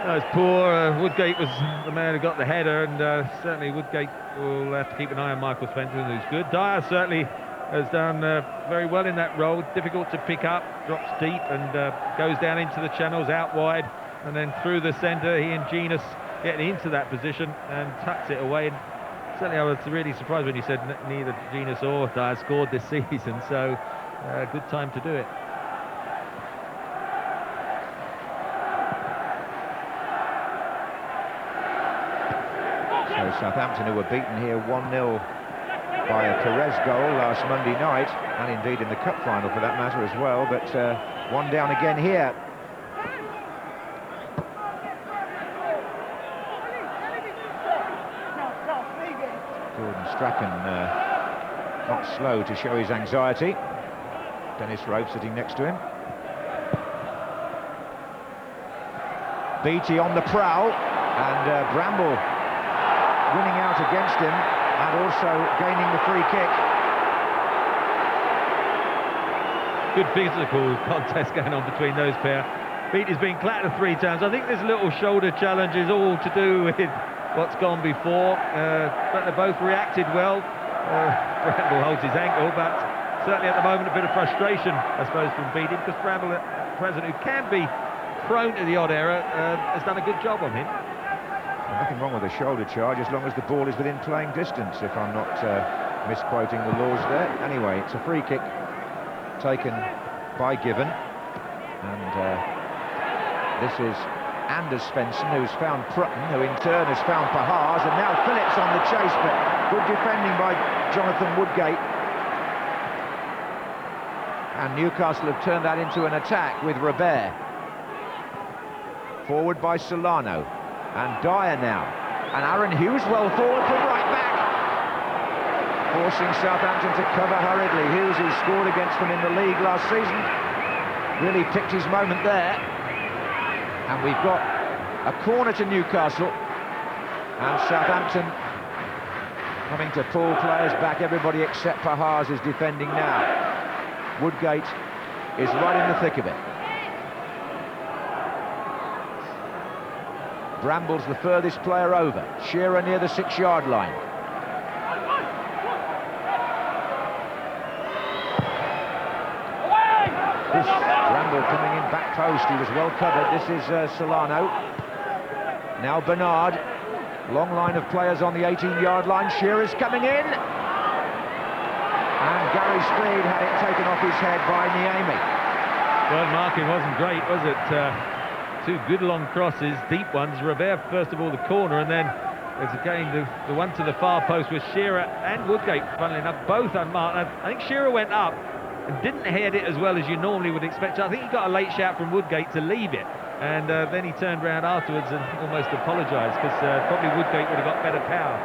That was poor. Woodgate was the man who got the header, and certainly Woodgate will have to keep an eye on Michael Svensson, who's good. Dyer certainly has done very well in that role. Difficult to pick up, drops deep and goes down into the channels, out wide, and then through the centre. He and Genus getting into that position and tucks it away. And certainly I was really surprised when you said neither Genus or Dyer scored this season, so good time to do it. So Southampton, who were beaten here 1-0 by a Perez goal last Monday night, and indeed in the cup final for that matter as well, but one down again here. Strachan not slow to show his anxiety. Dennis Rowe sitting next to him. Beattie on the prowl, and Bramble winning out against him and also gaining the free kick. Good physical contest going on between those pair. Beattie's been clattered 3 times. I think this little shoulder challenge is all to do with what's gone before, but they both reacted well. Bramble holds his ankle, but certainly at the moment a bit of frustration, I suppose, from Beattie, because Bramble, at present, who can be prone to the odd error, has done a good job on him. Well, nothing wrong with a shoulder charge as long as the ball is within playing distance, if I'm not misquoting the laws there. Anyway, it's a free kick taken by Given. And this is Anders Svensson, who's found Prutton, who in turn has found Pahars, and now Phillips on the chase, but good defending by Jonathan Woodgate. And Newcastle have turned that into an attack with Robert. Forward by Solano. And Dyer now. And Aaron Hughes well forward from right back. Forcing Southampton to cover hurriedly. Hughes, who scored against them in the league last season, really picked his moment there. And we've got a corner to Newcastle. And Southampton having to pull players back. Everybody except Pahars is defending now. Woodgate is right in the thick of it. Bramble's the furthest player over. Shearer near the 6-yard line. This Bramble coming in back post. He was well covered. This is Solano. Now Bernard. Long line of players on the 18-yard line. Shearer's coming in. And Gary Speed had it taken off his head by Niemi. Well, marking wasn't great, was it? Two good long crosses, deep ones. Robert, first of all, the corner, and then there's again the one to the far post with Shearer and Woodgate, funnily enough, both unmarked. I think Shearer went up and didn't head it as well as you normally would expect. I think he got a late shout from Woodgate to leave it, and then he turned around afterwards and almost apologised, because probably Woodgate would have got better power.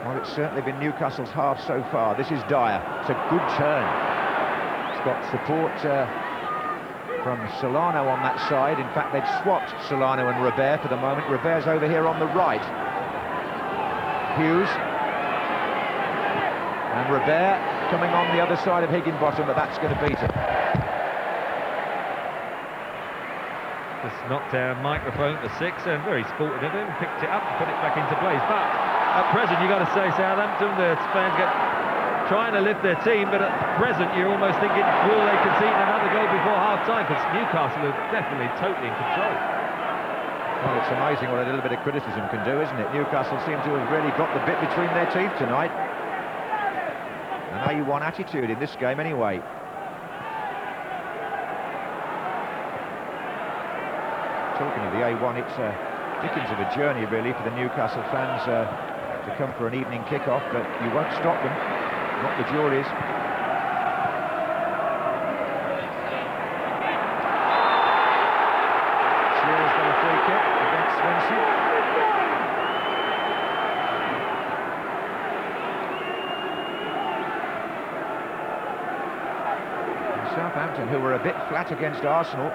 Well, it's certainly been Newcastle's half so far. This is Dyer. It's a good turn. It's got support from Solano on that side. In fact, they'd swapped Solano and Robert for the moment. Robert's over here on the right. Hughes. And Robert coming on the other side of Higginbottom, but that's going to beat him. Just knocked our microphone to 6, and very sportive of him, picked it up and put it back into place. But at present, you've got to say, Southampton, the fans trying to lift their team, but at present you're almost thinking, will they concede another goal before half-time? Because Newcastle are definitely totally in control. Well, it's amazing what a little bit of criticism can do, isn't it? Newcastle seem to have really got the bit between their teeth tonight. And now you want attitude in this game anyway. Talking of the A1, it's a dickens of a journey really for the Newcastle fans to come for an evening kick-off, but you won't stop them, not the juries. Shearer's got a free kick against Svensson. And Southampton, who were a bit flat against Arsenal,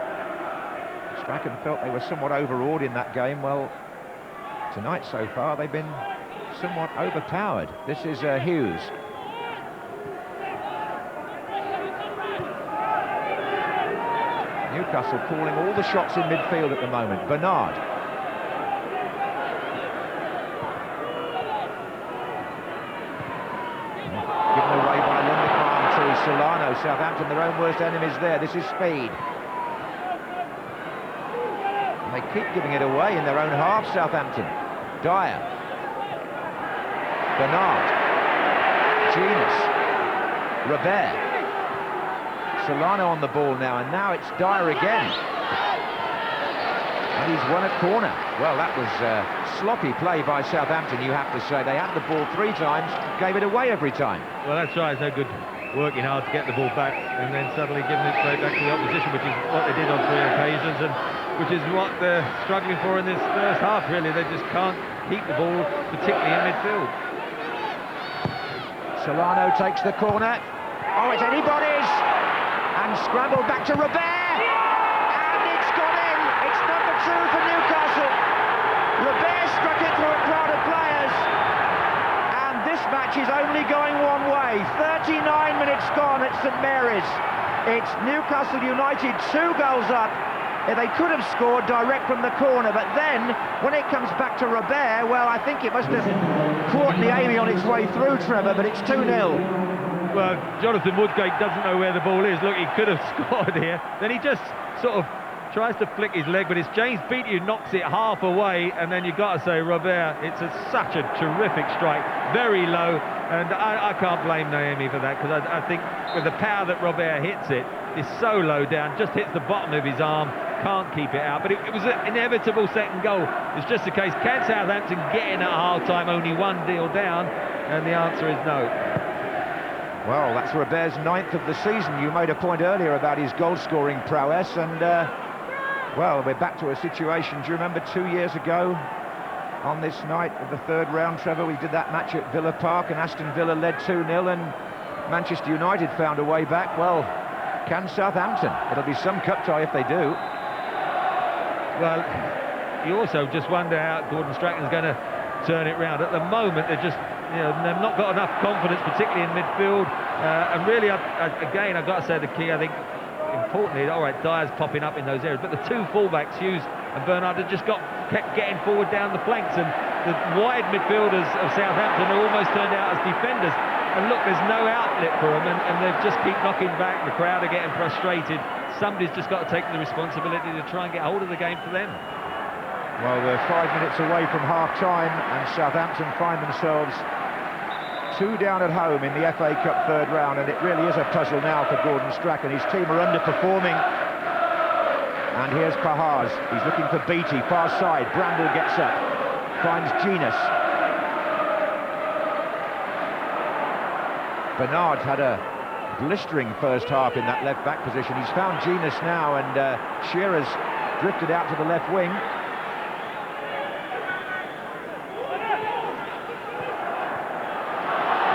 Strachan felt they were somewhat overawed in that game. Well, tonight so far they've been somewhat overpowered. This is Hughes. Newcastle calling all the shots in midfield at the moment. Bernard. Given away by Lindemann to Solano. Southampton, their own worst enemies there. This is Speed. They keep giving it away in their own half, Southampton. Dyer. Bernard. Genus. Robert. Solano on the ball now, and now it's Dyer again. And he's won a corner. Well, that was sloppy play by Southampton, you have to say. They had the ball 3 times, gave it away every time. Well, that's right. It's no good working hard to get the ball back and then suddenly giving it straight back to the opposition, which is what they did on 3 occasions, and which is what they're struggling for in this first half, really. They just can't keep the ball, particularly in midfield. Solano takes the corner. Oh, it's anybody's! And scrambled back to Robert! And it's gone in! It's number 2 for Newcastle. Robert struck it through a crowd of players. And this match is only going one way. 39 minutes gone at St Mary's. It's Newcastle United 2 goals up. They could have scored direct from the corner, but then, when it comes back to Robert, well, I think it must have caught Niemi on its way through, Trevor, but it's 2-0. Well, Jonathan Woodgate doesn't know where the ball is. Look, he could have scored here. Then he just sort of tries to flick his leg, but it's James Beattie who knocks it half away, and then you've got to say, Robert, it's such a terrific strike, very low, and I can't blame Naemi for that, because I think with the power that Robert hits it, it's so low down, just hits the bottom of his arm, can't keep it out. But it was an inevitable second goal. It's just a case, can Southampton get in at half-time, only 1-0 down? And the answer is no. Well, that's Robert's 9th of the season. You made a point earlier about his goal-scoring prowess, and well, we're back to a situation. Do you remember 2 years ago on this night of the third round, Trevor? We did that match at Villa Park, and Aston Villa led 2-0, and Manchester United found a way back. Well, can Southampton? It'll be some cup tie if they do. Well, you also just wonder how Gordon Strachan's going to turn it round. At the moment, they're just, you know, they've not got enough confidence, particularly in midfield. And really, again, I've got to say the key, I think, importantly, all right, Dyer's popping up in those areas, but the two fullbacks, Hughes and Bernard, have just kept getting forward down the flanks, and the wide midfielders of Southampton are almost turned out as defenders. And look, there's no outlet for them, and they just keep knocking back. The crowd are getting frustrated. Somebody's just got to take the responsibility to try and get hold of the game for them. Well, they're 5 minutes away from half-time, and Southampton find themselves 2 down at home in the FA Cup third round, and it really is a puzzle now for Gordon Strachan. His team are underperforming. And here's Pahars. He's looking for Beattie, far side. Bramble gets up, finds Genus. Bernard had a blistering first half in that left-back position. He's found Genus now, and Shearer's drifted out to the left wing.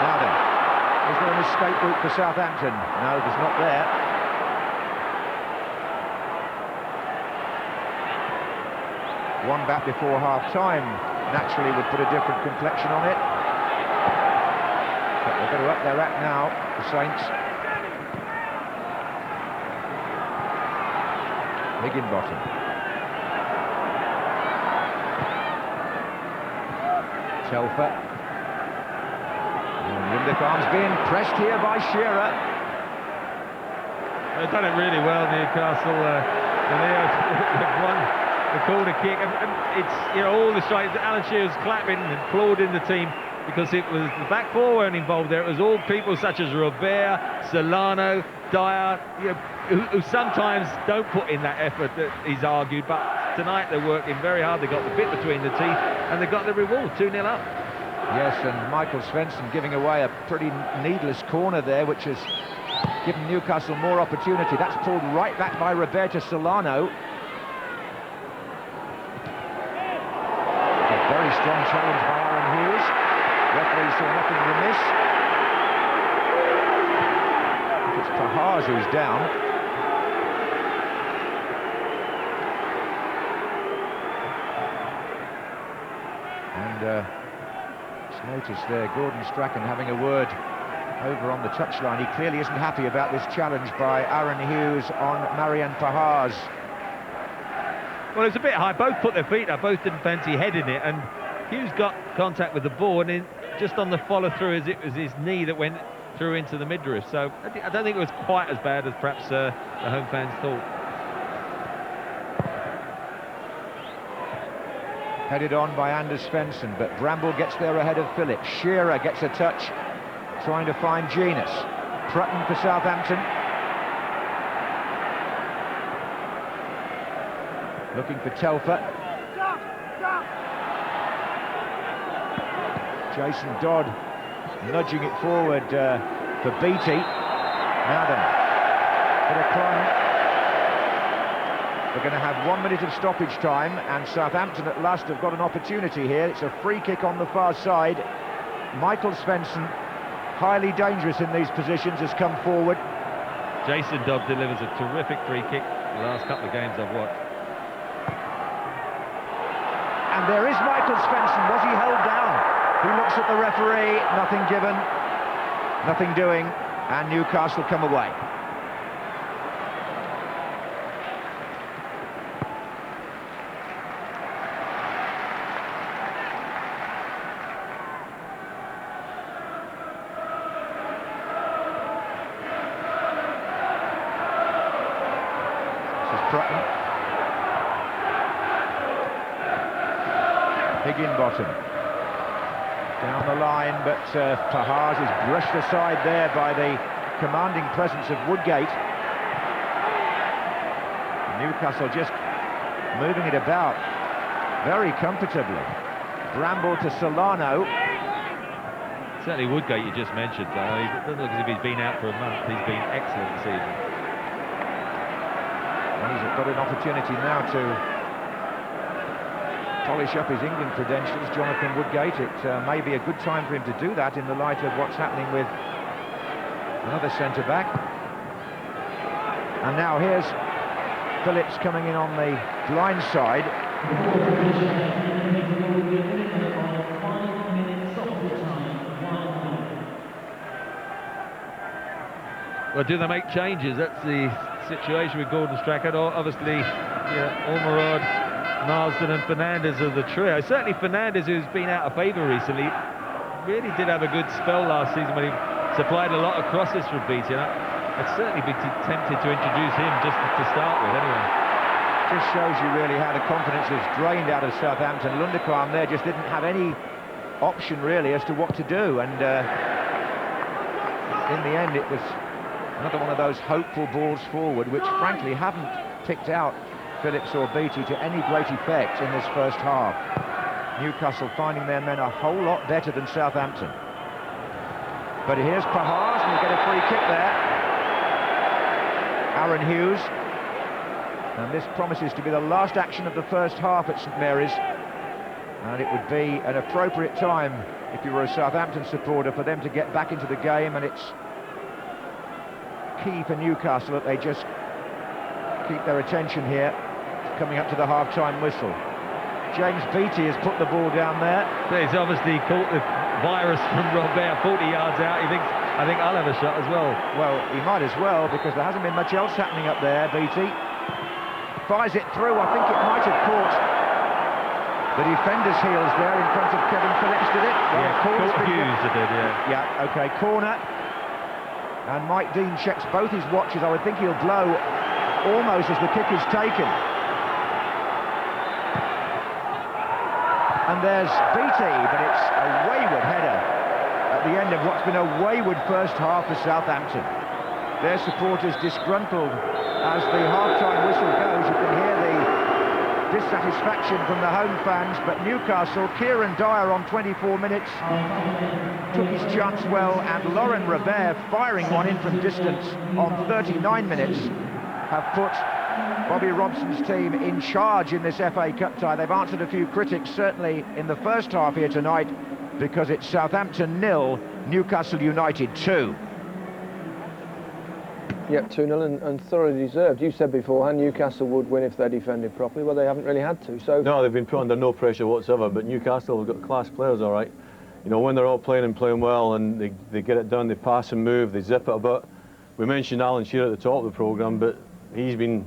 Now then, is there an escape route for Southampton? No, there's not there. One back before half-time naturally would put a different complexion on it. But they've got to up their act now, the Saints. Higginbottom. Telfer. And Lindefarm's being pressed here by Shearer. They've done it really well, Newcastle. They've won the corner kick, and it's, you know, all the strikes. Alan Shearer's clapping and applauding the team, because it was the back four weren't involved there. It was all people such as Robert, Solano, Dyer, you know, who sometimes don't put in that effort that he's argued, but tonight they're working very hard. They got the bit between the teeth, and they got the reward, 2-0 up. Yes, and Michael Svensson giving away a pretty needless corner there, which has given Newcastle more opportunity. That's pulled right back by Roberto Solano. A very strong challenge by Aaron Hughes. Referee saw nothing remiss. I think it's Pahars who's down. And just noticed there Gordon Strachan having a word over on the touchline. He clearly isn't happy about this challenge by Aaron Hughes on Marian Pahars. Well, it's a bit high. Both put their feet up. Both didn't fancy heading it, and Hughes got contact with the ball, and just on the follow-through, as it was his knee that went through into the midriff. So I don't think it was quite as bad as perhaps the home fans thought. Headed on by Anders Svensson, but Bramble gets there ahead of Phillips. Shearer gets a touch, trying to find Genus. Prutton for Southampton. Looking for Telfer. Jason Dodd nudging it forward for Beattie. Now then, for the climb. We're going to have 1 minute of stoppage time, and Southampton at last have got an opportunity here. It's a free kick on the far side. Michael Svensson, highly dangerous in these positions, has come forward. Jason Dodd delivers a terrific free kick the last couple of games I've watched. And there is Michael Svensson. Was he held down? He looks at the referee, nothing given, nothing doing, and Newcastle come away. This is Prutton. Higginbottom. Down the line, but Pahars is brushed aside there by the commanding presence of Woodgate. Newcastle just moving it about very comfortably. Bramble to Solano. Certainly Woodgate, you just mentioned, though. It doesn't look as if he's been out for a month. He's been excellent this season. Well, he's got an opportunity now to polish up his England credentials, Jonathan Woodgate. It may be a good time for him to do that in the light of what's happening with another centre-back. And now here's Phillips coming in on the blind side. Well, do they make changes? That's the situation with Gordon Strachan. Obviously, Ormerod, Marsden and Fernandez are the trio. Certainly Fernandez, who's been out of favour recently, really did have a good spell last season when he supplied a lot of crosses for Beattie. I'd certainly be tempted to introduce him just to start with, anyway. Just shows you really how the confidence was drained out of Southampton. Lundekvam there just didn't have any option really as to what to do, and in the end it was another one of those hopeful balls forward which frankly haven't picked out Phillips or Beattie to any great effect in this first half. Newcastle finding their men a whole lot better than Southampton. But here's Pahars, and we get a free kick there. Aaron Hughes. And this promises to be the last action of the first half at St Mary's. And it would be an appropriate time, if you were a Southampton supporter, for them to get back into the game, and it's key for Newcastle that they just keep their attention here, coming up to the half-time whistle. James Beattie has put the ball down there. He's obviously caught the virus from Robert 40 yards out. He thinks, I think I'll have a shot as well. Well, he might as well, because there hasn't been much else happening up there. Beattie fires it through. I think it might have caught the defender's heels there in front of Kevin Phillips, did it? Well, yeah, Hughes did, yeah. Yeah, OK, corner. And Mike Dean checks both his watches. I would think he'll blow almost as the kick is taken. And there's Beattie, but it's a wayward header at the end of what's been a wayward first half for Southampton. Their supporters disgruntled as the half-time whistle goes. You can hear the dissatisfaction from the home fans, but Newcastle, Kieran Dyer on 24 minutes, took his chance well, and Laurent Robert firing one in from distance on 39 minutes have put Bobby Robson's team in charge in this FA Cup tie. They've answered a few critics, certainly in the first half here tonight, because it's Southampton 0, Newcastle United 2. Yep, 2-0 and thoroughly deserved. You said beforehand Newcastle would win if they defended properly. Well, they haven't really had to. So no, they've been put under no pressure whatsoever, but Newcastle have got class players, all right. You know, when they're all playing and playing well and they get it done, they pass and move, they zip it a bit. We mentioned Alan Shearer at the top of the programme, but he's been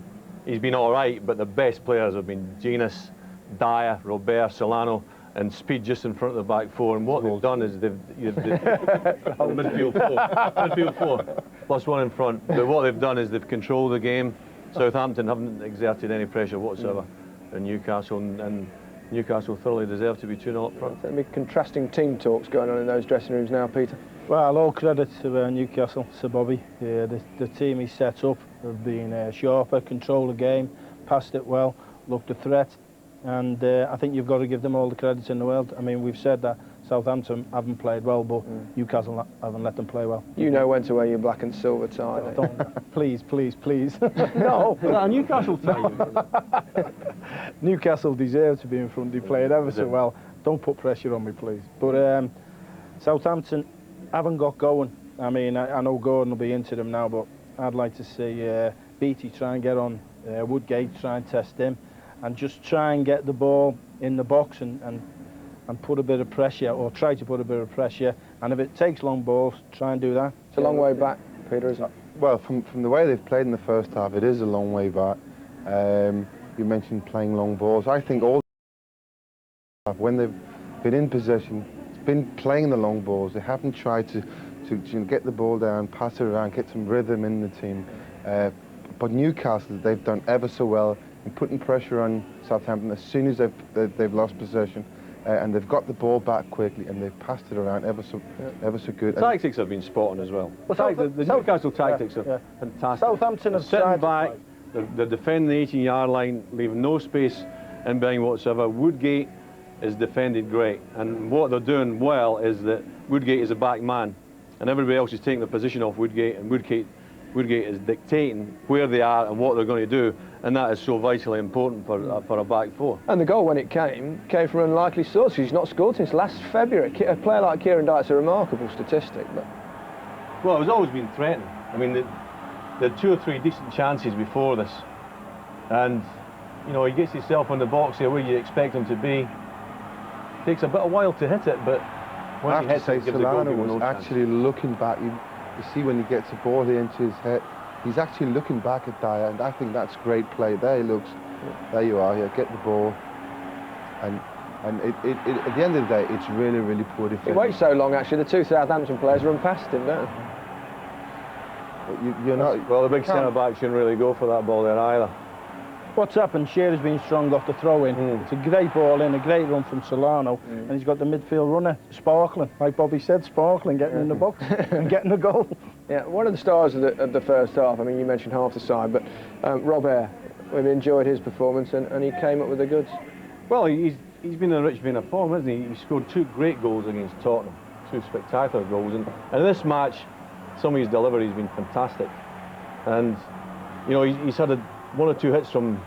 all right, but the best players have been Genius, Dyer, Robert, Solano, and Speed just in front of the back four. And what they've done is they've midfield four, plus one in front. But what they've done is they've controlled the game. Southampton haven't exerted any pressure whatsoever in Newcastle, and Newcastle thoroughly deserve to be 2-0 up front. There'll be contrasting team talks going on in those dressing rooms now, Peter. Well, all credit to Newcastle, Sir Bobby. The team he set up have been sharper, control the game, passed it well, looked a threat, and I think you've got to give them all the credit in the world. I mean, we've said that Southampton haven't played well, but Newcastle haven't let them play well. You know when to wear your black and silver tie. Please, please, please. No. Is that a Newcastle tie? Newcastle deserve to be in front. They played ever so well. Don't put pressure on me, please. But Southampton haven't got going. I mean, I know Gordon will be into them now, but I'd like to see Beattie try and get on Woodgate, try and test him, and just try and get the ball in the box and put a bit of pressure, or try to put a bit of pressure. And if it takes long balls, try and do that. It's a long way back, Peter, isn't it? Well, from the way they've played in the first half, it is a long way back. You mentioned playing long balls. I think all when they've been in possession, it's been playing the long balls. They haven't tried to get the ball down, pass it around, get some rhythm in the team. But Newcastle, they've done ever so well in putting pressure on Southampton as soon as they've lost possession. and they've got the ball back quickly, and they've passed it around ever so good. The tactics have been spot on as well. The Newcastle tactics are fantastic. Southampton have sitting back, they're defending the 18-yard line, leaving no space in behind whatsoever. Woodgate is defended great, and what they're doing well is that Woodgate is a back man, and everybody else is taking the position off Woodgate, and Woodgate is dictating where they are and what they're going to do, and that is so vitally important for a back four. And the goal, when it came from unlikely sources. He's not scored since last February. A player like Kieran Dyche's a remarkable statistic. But well, it was always been threatened. I mean, there had 2 or 3 decent chances before this, and you know, he gets himself on the box here where you expect him to be. Takes a bit of while to hit it, but once he hits it, gives the goalkeeper no chance. Actually looking back. You see when he gets the ball here into his head, he's actually looking back at Dyer, and I think that's great play. There he looks, there you are, here, get the ball. And at the end of the day, it's really, really poor defense. He waits so long, actually, the 2 Southampton players run past him, don't they? You're not... Well, the big centre-back shouldn't really go for that ball there either. What's happened, Shearer's been strong off the throw-in. It's a great ball in, a great run from Solano, and he's got the midfield runner sparkling, like Bobby said, sparkling, getting in the box and getting a goal. Yeah, one of the stars of the first half, I mean, you mentioned half the side, but Robert, we've enjoyed his performance, and he came up with the goods. Well, he's been in a rich vein of form, hasn't he? He scored 2 great goals against Tottenham, 2 spectacular goals, and in this match, some of his delivery has been fantastic. And, you know, he's had 1 or 2 hits from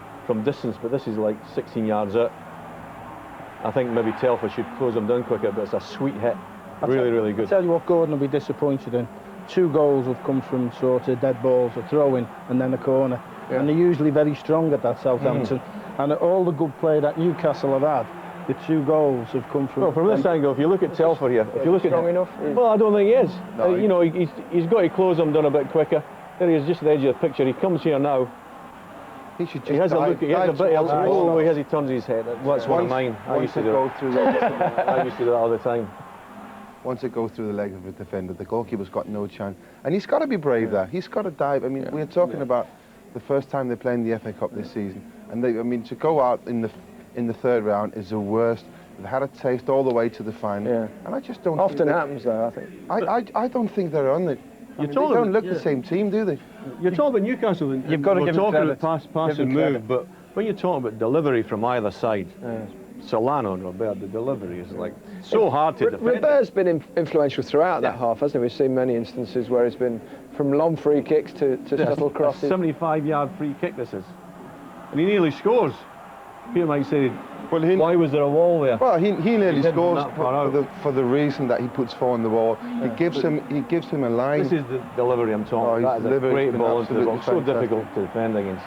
distance, but this is like 16 yards out. I think maybe Telfer should close him down quicker, but it's a sweet hit. Really good. I'll tell you what Gordon will be disappointed in. 2 goals have come from sort of dead balls, a throw-in and then a corner. Yeah. And they're usually very strong at that, Southampton. And all the good play that Newcastle have had, the 2 goals have come from... Well, from this angle, if you look at Telfer here, if you look strong at... enough? Well, I don't think he is. No, you know, he's got to close him down a bit quicker. There he is, just at the edge of the picture. He comes here now. He should just he has a look. He has a bit. Oh, he turns his head. That's one of mine. I used to do that. I used to do that all the time. Once it goes through the leg of a defender, the goalkeeper's got no chance, and he's got to be brave there. He's got to dive. I mean, we're talking about the first time they're playing the FA Cup this season, and I mean, to go out in the 3rd round is the worst. They've had a taste all the way to the final, and I just don't. Often happens though, I think. I don't think they're on it. They don't look the same team, do they? You're talking about Newcastle, and you've got to give them credit. Pass and move, but when you're talking about delivery from either side, Solano and Robert, the delivery is like so hard to defend. Robert's been influential throughout that half, hasn't he? We've seen many instances where he's been from long free kicks to subtle crosses. 75-yard free kick this is, and he nearly scores. Peter might say, well, why was there a wall there? Well, he nearly scores for the reason that he puts 4 on the wall. He gives him a line. This is the delivery I'm talking about. That is a great ball into the box. So difficult to defend against.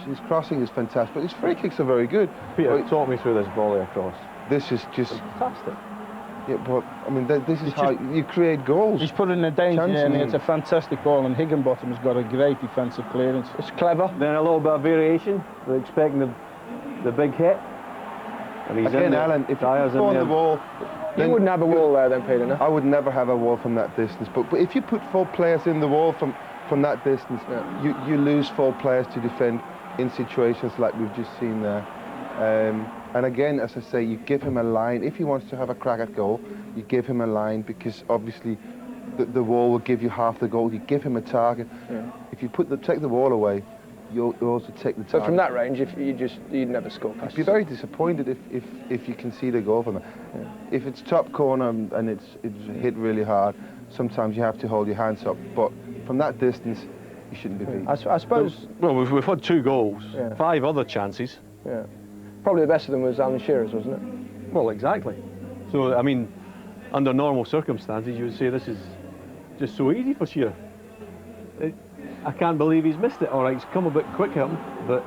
His crossing is fantastic, but his free kicks are very good. Peter, talk me through this volley across. This is just fantastic. Yeah, but I mean, this is how you create goals. He's put in a danger, and it's a fantastic ball, and Higginbottom has got a great defensive clearance. It's clever. Then a little bit of variation. They're expecting the big hit. And he's again, Alan, if you're on the wall... You wouldn't have a wall there then, Peter, no? I would never have a wall from that distance, but if you put 4 players in the wall from that distance, you lose 4 players to defend in situations like we've just seen there. And again, as I say, you give him a line. If he wants to have a crack at goal, you give him a line, because obviously the wall will give you half the goal. You give him a target. If you take the wall away, you also take the target. So from that range, you'd never score past. You'd be very disappointed if you concede a goal from it. If it's top corner and it's hit really hard, sometimes you have to hold your hands up. But from that distance, you shouldn't be beaten. I suppose. Well, we've had 2 goals, 5 other chances. Yeah. Probably the best of them was Alan Shearer's, wasn't it? Well, exactly. So, I mean, under normal circumstances, you would say this is just so easy for Shearer. I can't believe he's missed it. All right, he's come a bit quick at him, but,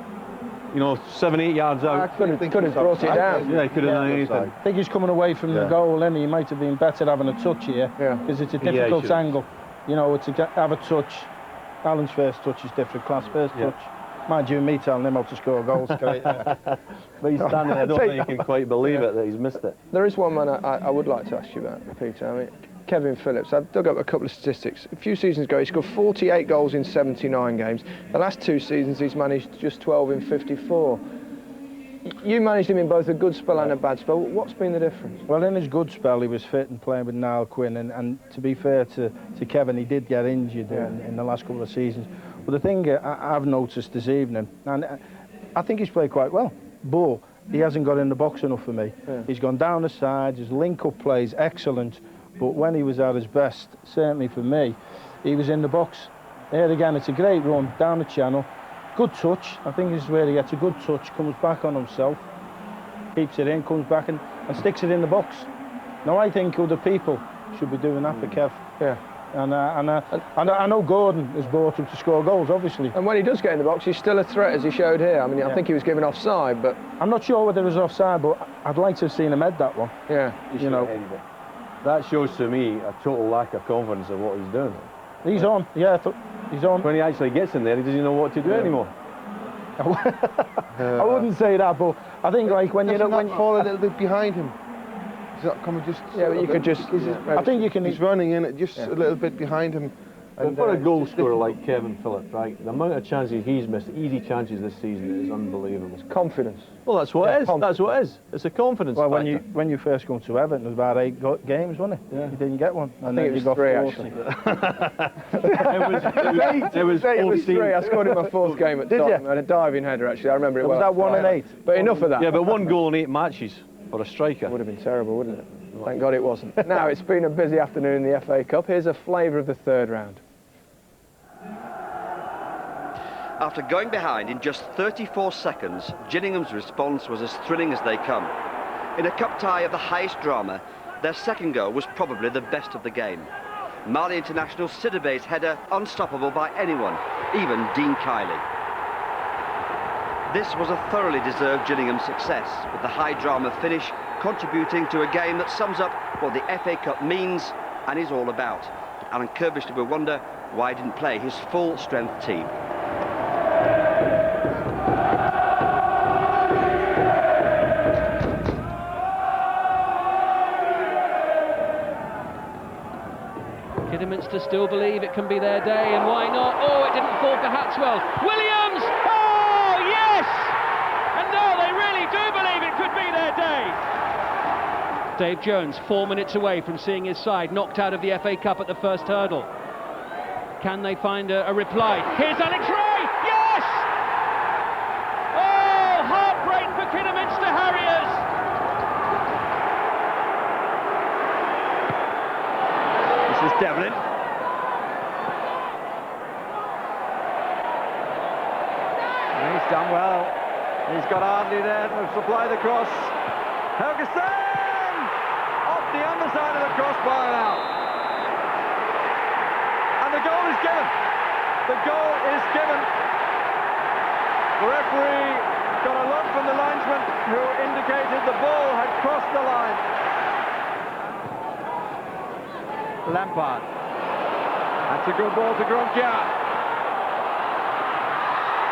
you know, 7-8 yards out. Could have brought it down. Yeah, he could have done anything. I think he's coming away from the goal, and he might have been better having a touch here, because it's a difficult angle. You know, to have a touch. Alan's first touch is different class, first touch. Mind you, me telling him how to score goals. But he's standing there, I don't think he can quite believe it that he's missed it. There is one man I would like to ask you about, Peter. I mean, Kevin Phillips. I've dug up a couple of statistics. A few seasons ago, he scored 48 goals in 79 games. The last 2 seasons, he's managed just 12 in 54. You managed him in both a good spell and a bad spell. What's been the difference? Well, in his good spell, he was fit and playing with Niall Quinn, and to be fair to Kevin, he did get injured in the last couple of seasons. But the thing I've noticed this evening, and I think he's played quite well, but he hasn't got in the box enough for me. Yeah. He's gone down the sides, his link-up play is excellent, but when he was at his best, certainly for me, he was in the box. There again, it's a great run down the channel. Good touch. I think this is where he gets a good touch, comes back on himself, keeps it in, comes back and sticks it in the box. Now I think other people should be doing that for Kev. Yeah. And I know Gordon has brought him to score goals, obviously. And when he does get in the box, he's still a threat, as he showed here. I mean, I think he was given offside, but... I'm not sure whether it was offside, but I'd like to have seen him head that one. Yeah. You know. That shows to me a total lack of confidence of what he's doing. He's on, yeah, he's on. When he actually gets in there, he doesn't know what to do anymore. I wouldn't say that, but I think like when you know when fall a little bit behind him. He's not coming just. Yeah, but you could just. I think you can. He's running in it just a little bit behind him. And for a goal scorer like Kevin Phillips, right, the amount of chances he's missed, easy chances this season, is unbelievable. It's confidence. Well, that's what it is. That's what it is. It's a confidence factor. When you first come to Everton, it was about 8 games, wasn't it? Yeah. You didn't get one. I think it was 3 actually. It was 3. I scored in my 4th game at Tottenham. I had a diving header actually. I remember it well. Was that 1 and 8? But enough of that. Yeah, but 1 goal in 8 matches for a striker would have been terrible, wouldn't it? Thank God it wasn't. Now it's been a busy afternoon in the FA Cup. Here's a flavour of the 3rd round. After going behind in just 34 seconds, Ginningham's response was as thrilling as they come. In a cup tie of the highest drama, their 2nd goal was probably the best of the game. Mali international Sidibe's header unstoppable by anyone, even Dean Kiley. This was a thoroughly deserved Gillingham success, with the high drama finish contributing to a game that sums up what the FA Cup means and is all about. Alan Kirbishley will wonder why he didn't play his full strength team. Kidderminster still believe it can be their day, and why not? Oh, it didn't fall for Hatswell. Williams! Oh, yes! And now they really do believe it could be their day. Dave Jones, 4 minutes away from seeing his side knocked out of the FA Cup at the first hurdle. Can they find a reply? Here's Alex Ray! Yes! Oh, heartbreak for Kidderminster Harriers! This is Devlin. And he's done well. He's got Ardley there to supply the cross. Helgeson! Off the underside of the crossbar now. And the goal is given. The goal is given. The referee got a look from the linesman who indicated the ball had crossed the line. Lampard. That's a good ball to Gronkia.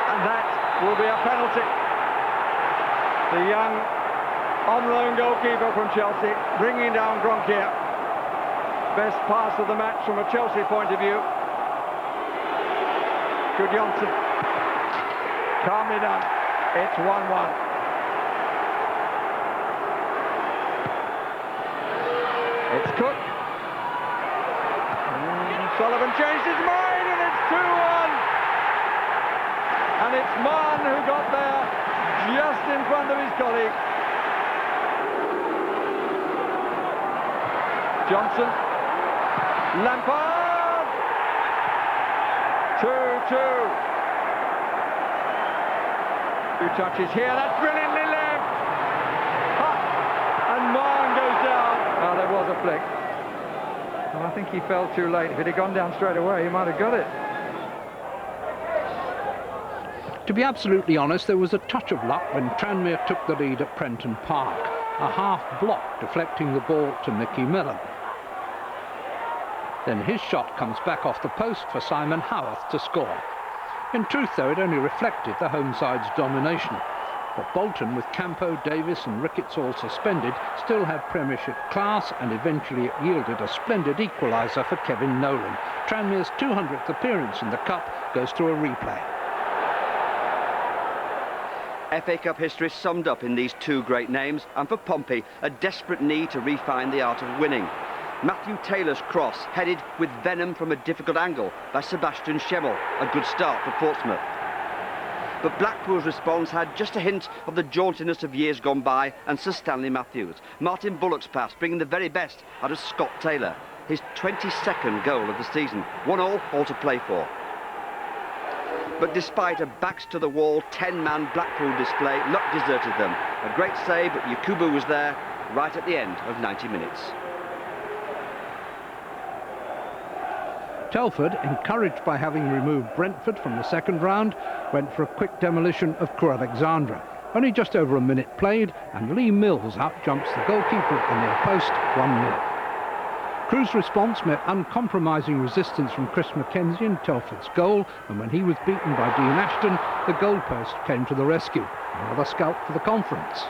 And that will be a penalty. The young on-loan goalkeeper from Chelsea bringing down Gronkia. Best pass of the match from a Chelsea point of view. Good Johnson. Calmly done. It's 1-1. It's Cook. Sullivan changed his mind and it's 2-1. And it's Mann who got there just in front of his colleague. Johnson. Lampard. 2-2. 2 touches here. That's brilliantly left. And Mann goes down. Oh, there was a flick. Well, I think he fell too late. If it had gone down straight away, he might have got it. To be absolutely honest, there was a touch of luck when Tranmere took the lead at Prenton Park. A half block deflecting the ball to Mickey Millen. Then his shot comes back off the post for Simon Howarth to score. In truth, though, it only reflected the home side's domination. But Bolton, with Campo, Davis and Ricketts all suspended, still had Premiership class, and eventually it yielded a splendid equaliser for Kevin Nolan. Tranmere's 200th appearance in the Cup goes to a replay. FA Cup history summed up in these two great names, and for Pompey, a desperate need to refine the art of winning. Matthew Taylor's cross, headed with venom from a difficult angle by Sebastian Schemmel, a good start for Portsmouth. But Blackpool's response had just a hint of the jauntiness of years gone by and Sir Stanley Matthews. Martin Bullock's pass bringing the very best out of Scott Taylor. His 22nd goal of the season. 1-1, all to play for. But despite a backs-to-the-wall 10-man Blackpool display, luck deserted them. A great save, but Yakubu was there right at the end of 90 minutes. Telford, encouraged by having removed Brentford from the second round, went for a quick demolition of Crewe Alexandra. Only just over a minute played, and Lee Mills outjumps the goalkeeper at the near post, 1-0. Crewe's response met uncompromising resistance from Chris Mackenzie in Telford's goal, and when he was beaten by Dean Ashton, the goalpost came to the rescue. Another scalp for the conference.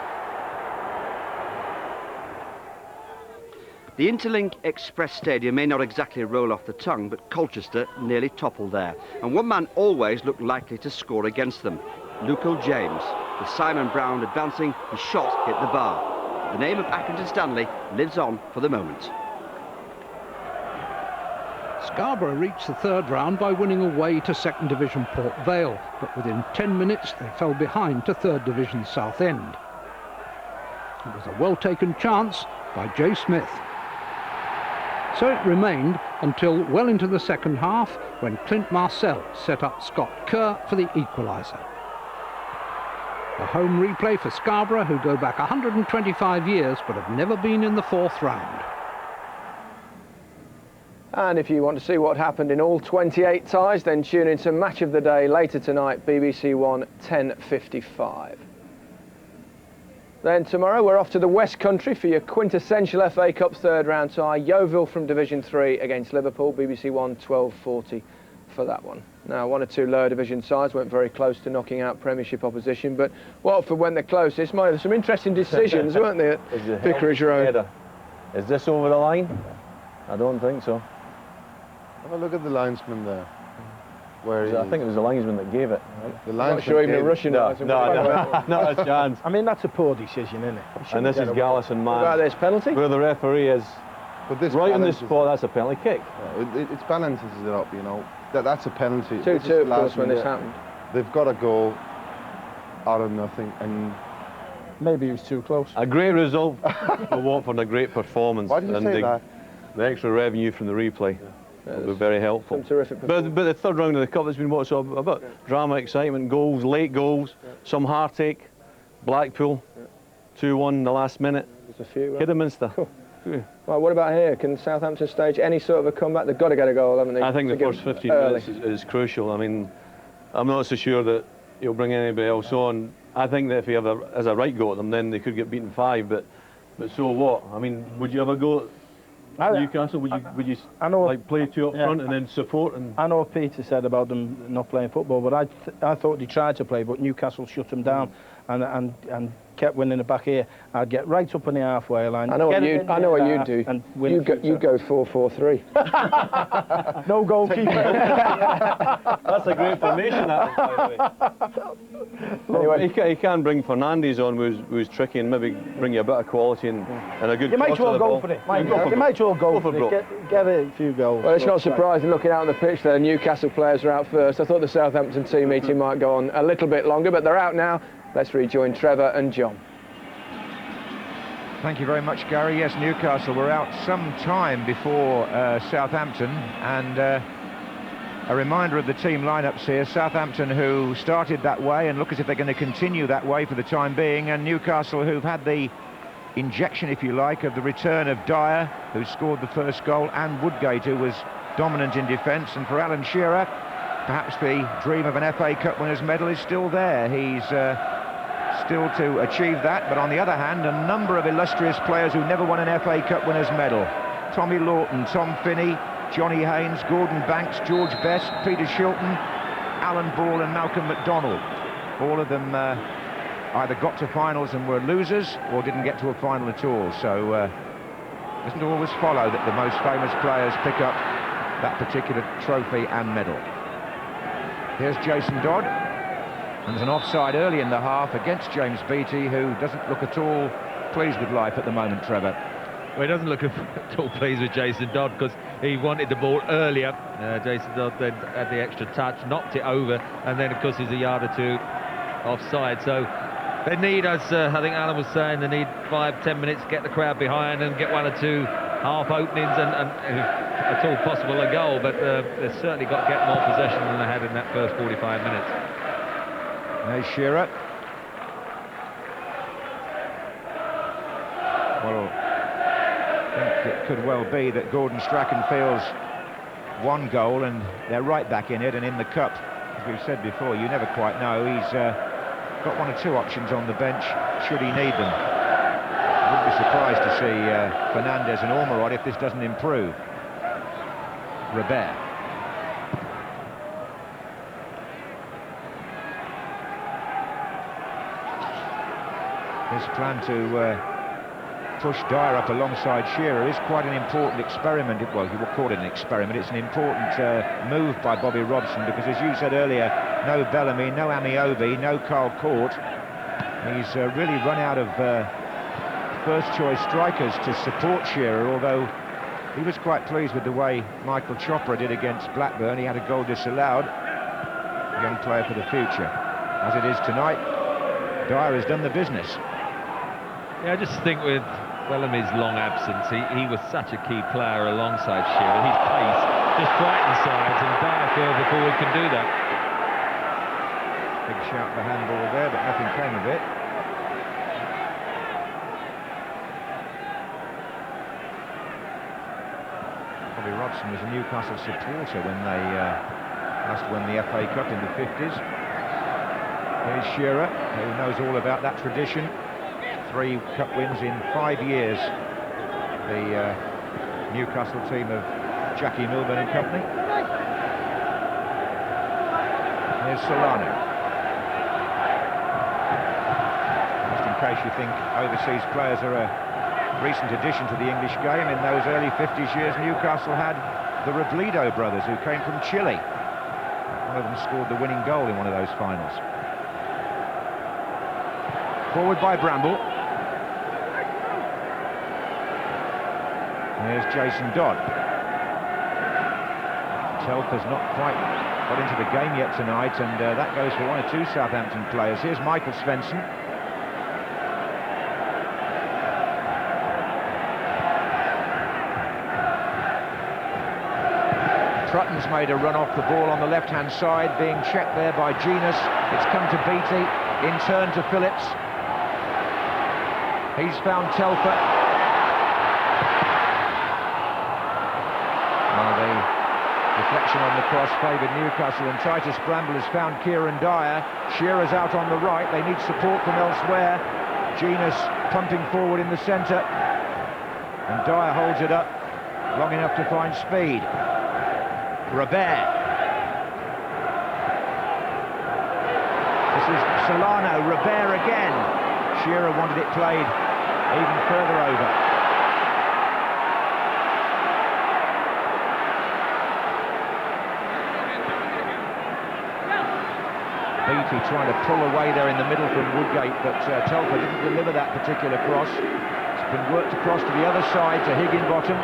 The Interlink Express Stadium may not exactly roll off the tongue, but Colchester nearly toppled there. And one man always looked likely to score against them, Lucal James. With Simon Brown advancing, his shot hit the bar. The name of Accrington Stanley lives on for the moment. Scarborough reached the third round by winning away to second division Port Vale, but within 10 minutes they fell behind to third division Southend. It was a well-taken chance by Jay Smith. So it remained until well into the second half, when Clint Marcel set up Scott Kerr for the equaliser. A home replay for Scarborough, who go back 125 years but have never been in the fourth round. And if you want to see what happened in all 28 ties, then tune in to Match of the Day later tonight, BBC One, 10:55. Then tomorrow we're off to the West Country for your quintessential FA Cup third round tie. Yeovil from Division 3 against Liverpool, BBC One, 12:40 for that one. Now, one or two lower division sides went very close to knocking out Premiership opposition, but Watford went the closest. There were some interesting decisions, weren't there, at Vicarage Road? Is this over the line? I don't think so. Have a look at the linesman there. Where I think it was the linesman that gave it. Right? The linesman not sure even a Russian. No, not a chance. I mean, that's a poor decision, isn't it? And this is Gallison, man. What about this penalty? Where the referee is right on the spot, that's a penalty kick. Yeah, it balances it up, you know. That's a penalty. 2-2, of course, when this happened. They've got a goal out of nothing, and maybe he was too close. A great result for Watford, a great performance. Why did you say that? The extra revenue from the replay. It was very helpful. Some terrific but the third round of the Cup has been what's about drama, excitement, goals, late goals, some heartache. Blackpool, 2-1 in the last minute. There's a few. Kidderminster. Cool. Right, what about here? Can Southampton stage any sort of a comeback? They've got to get a goal, haven't they? I think the first 15 minutes is crucial. I mean, I'm not so sure that he'll bring anybody else on. I think that if he ever has a right go at them, then they could get beaten 5. But so what? I mean, would you ever go at Newcastle? Would you like play 2 up front and then support? And I know what Peter said about them not playing football, but I thought they tried to play, but Newcastle shut them down and kept winning it back here. I'd get right up on the halfway line. I know what you do. And you go 4-4-3. No goalkeeper. That's a great formation, that, by the way. Anyway, he can bring Fernandes on, who's tricky, and maybe bring you a bit of quality and a good. You might well go for it. You might well go for it. Get a few goals. Well, it's not surprising looking out on the pitch there. Newcastle players are out first. I thought the Southampton team meeting might go on a little bit longer, but they're out now. Let's rejoin Trevor and John. Thank you very much, Gary. Yes, Newcastle were out some time before Southampton, and a reminder of the team lineups here. Southampton, who started that way and look as if they're going to continue that way for the time being, and Newcastle, who've had the injection, if you like, of the return of Dyer, who scored the first goal, and Woodgate, who was dominant in defence. And for Alan Shearer, perhaps the dream of an FA Cup winners' medal is still there. He's still to achieve that, but on the other hand, a number of illustrious players who never won an FA Cup winners' medal. Tommy Lawton, Tom Finney, Johnny Haynes, Gordon Banks, George Best, Peter Shilton, Alan Ball and Malcolm McDonald. All of them either got to finals and were losers or didn't get to a final at all. So it doesn't always follow that the most famous players pick up that particular trophy and medal. Here's Jason Dodd. And there's an offside early in the half against James Beattie, who doesn't look at all pleased with life at the moment, Trevor. Well, he doesn't look at all pleased with Jason Dodd because he wanted the ball earlier. Jason Dodd then had the extra touch, knocked it over, and then, of course, he's a yard or two offside. So they need, as I think Alan was saying, they need 5-10 minutes to get the crowd behind and get 1 or 2 half openings and if at all possible, a goal. But they've certainly got to get more possession than they had in that first 45 minutes. There's Shearer. Well, I think it could well be that Gordon Strachan feels 1 goal and they're right back in it, and in the cup, as we've said before, you never quite know. He's got 1 or 2 options on the bench should he need them. I wouldn't be surprised to see Fernandez and Ormerod if this doesn't improve. Robert. His plan to push Dyer up alongside Shearer is quite an important experiment. Well, you will call it an experiment. It's an important move by Bobby Robson, because, as you said earlier, no Bellamy, no Amiobi, no Carl Court. He's really run out of first-choice strikers to support Shearer, although he was quite pleased with the way Michael Chopra did against Blackburn. He had a goal disallowed. Young player for the future. As it is tonight, Dyer has done the business. Yeah, I just think with Bellamy's long absence, he was such a key player alongside Shearer. His pace just frightened sides, and Dyer further forward can do that. Big shout for handball there, but nothing came of it. Bobby Robson was a Newcastle supporter when they last won the FA Cup in the 50s. Here's Shearer, who knows all about that tradition. 3 cup wins in 5 years. The Newcastle team of Jackie Milburn and company. Here's Solano. Just in case you think overseas players are a recent addition to the English game, in those early 50s years, Newcastle had the Robledo brothers, who came from Chile. One of them scored the winning goal in one of those finals. Forward by Bramble. Here's Jason Dodd. Telfer's not quite got into the game yet tonight, and that goes for 1 or 2 Southampton players. Here's Michael Svensson. Trutton's made a run off the ball on the left-hand side, being checked there by Genus. It's come to Beattie, in turn to Phillips. He's found Telfer. The deflection on the cross favoured Newcastle, and Titus Bramble has found Kieran Dyer. Shearer's out on the right. They need support from elsewhere. Genus pumping forward in the centre, and Dyer holds it up long enough to find speed. Robert. This is Solano. Robert again. Shearer wanted it played even further over. Beattie trying to pull away there in the middle from Woodgate, but Telfer didn't deliver that particular cross. It's been worked across to the other side to Higginbottom.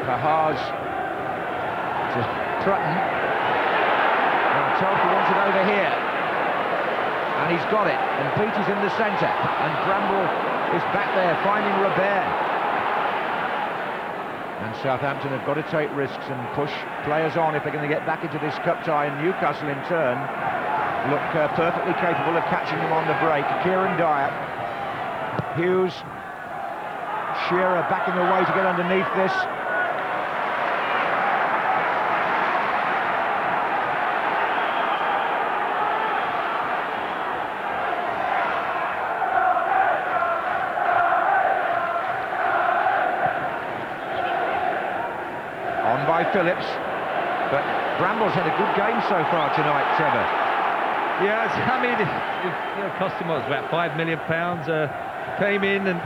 Pahars to Trutton. And Telfer wants it over here. And he's got it. And Beattie's in the centre. And Bramble is back there finding Robert. And Southampton have got to take risks and push players on if they're going to get back into this cup tie, and Newcastle in turn look perfectly capable of catching them on the break. Kieran Dyer, Hughes, Shearer backing away to get underneath this. Phillips, but Bramble's had a good game so far tonight, Trevor. Yeah, I mean, it cost him, what, about £5 million. Came in and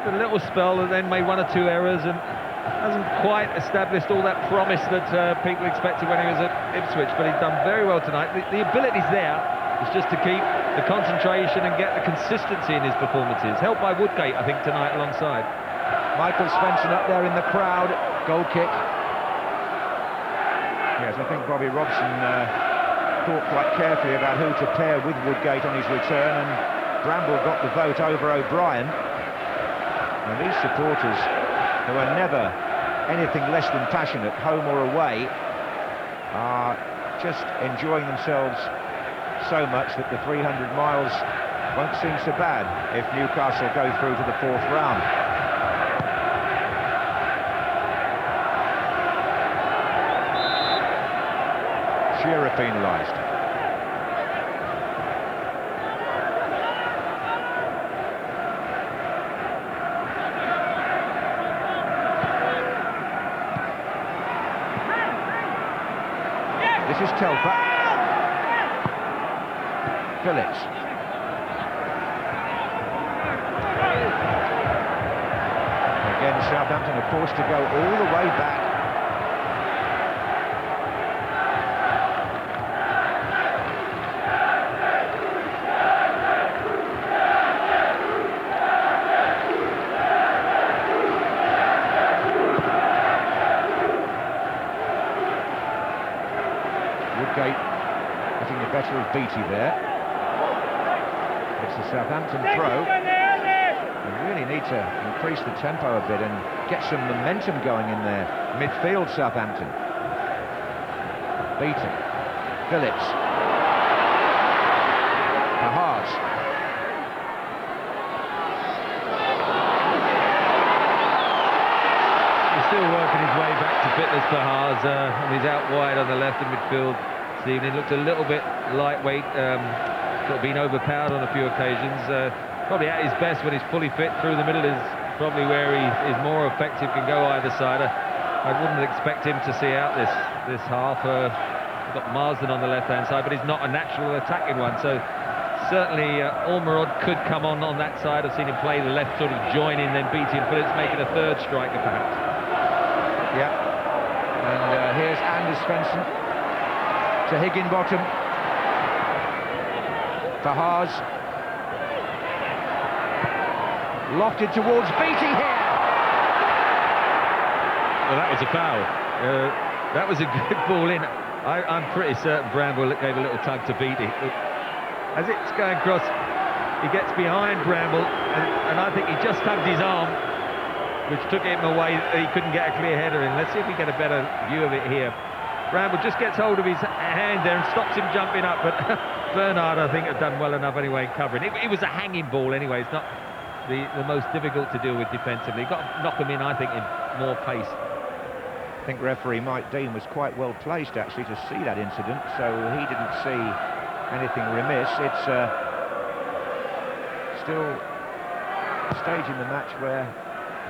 a little spell, and then made 1 or 2 errors, and hasn't quite established all that promise that people expected when he was at Ipswich, but he's done very well tonight. The ability's there. It's just to keep the concentration and get the consistency in his performances. Helped by Woodgate, I think, tonight alongside. Michael Svensson up there in the crowd. Goal kick. Yes, I think Bobby Robson thought quite carefully about who to pair with Woodgate on his return, and Bramble got the vote over O'Brien. And these supporters, who are never anything less than passionate, home or away, are just enjoying themselves so much that the 300 miles won't seem so bad if Newcastle go through to the 4th round. Shearer penalised. This is Telfer. Phillips. Again, Southampton are forced to go all the way back. Woodgate getting the better of Beattie there. It's a Southampton throw. They really need to increase the tempo a bit and get some momentum going in their midfield, Southampton. Beattie. Phillips. Pahars. He's still working his way back to fitness, Pahars, and he's out wide on the left in midfield this evening. Looked a little bit lightweight, sort of been overpowered on a few occasions. Probably at his best when he's fully fit through the middle is probably where he is more effective, can go either side. I wouldn't expect him to see out this half. We've got Marsden on the left-hand side, but he's not a natural attacking one, so certainly Ormerod could come on that side. I've seen him play the left, sort of joining, then Beattie and Phillips making a third striker perhaps. Yeah, and here's Anders Svensson to Higginbottom. Pahars. Lofted towards Beattie here. Well, that was a foul. That was a good ball in. I'm pretty certain Bramble gave a little tug to Beattie. As it's going across, he gets behind Bramble, and I think he just tugged his arm, which took him away. He couldn't get a clear header in. Let's see if we get a better view of it here. Bramble just gets hold of his hand there and stops him jumping up, but Bernard, I think, had done well enough anyway covering. It was a hanging ball anyway. It's not the most difficult to deal with defensively. Got to knock him in, I think, in more pace. I think referee Mike Dean was quite well placed actually to see that incident, so he didn't see anything remiss. It's still a stage in the match where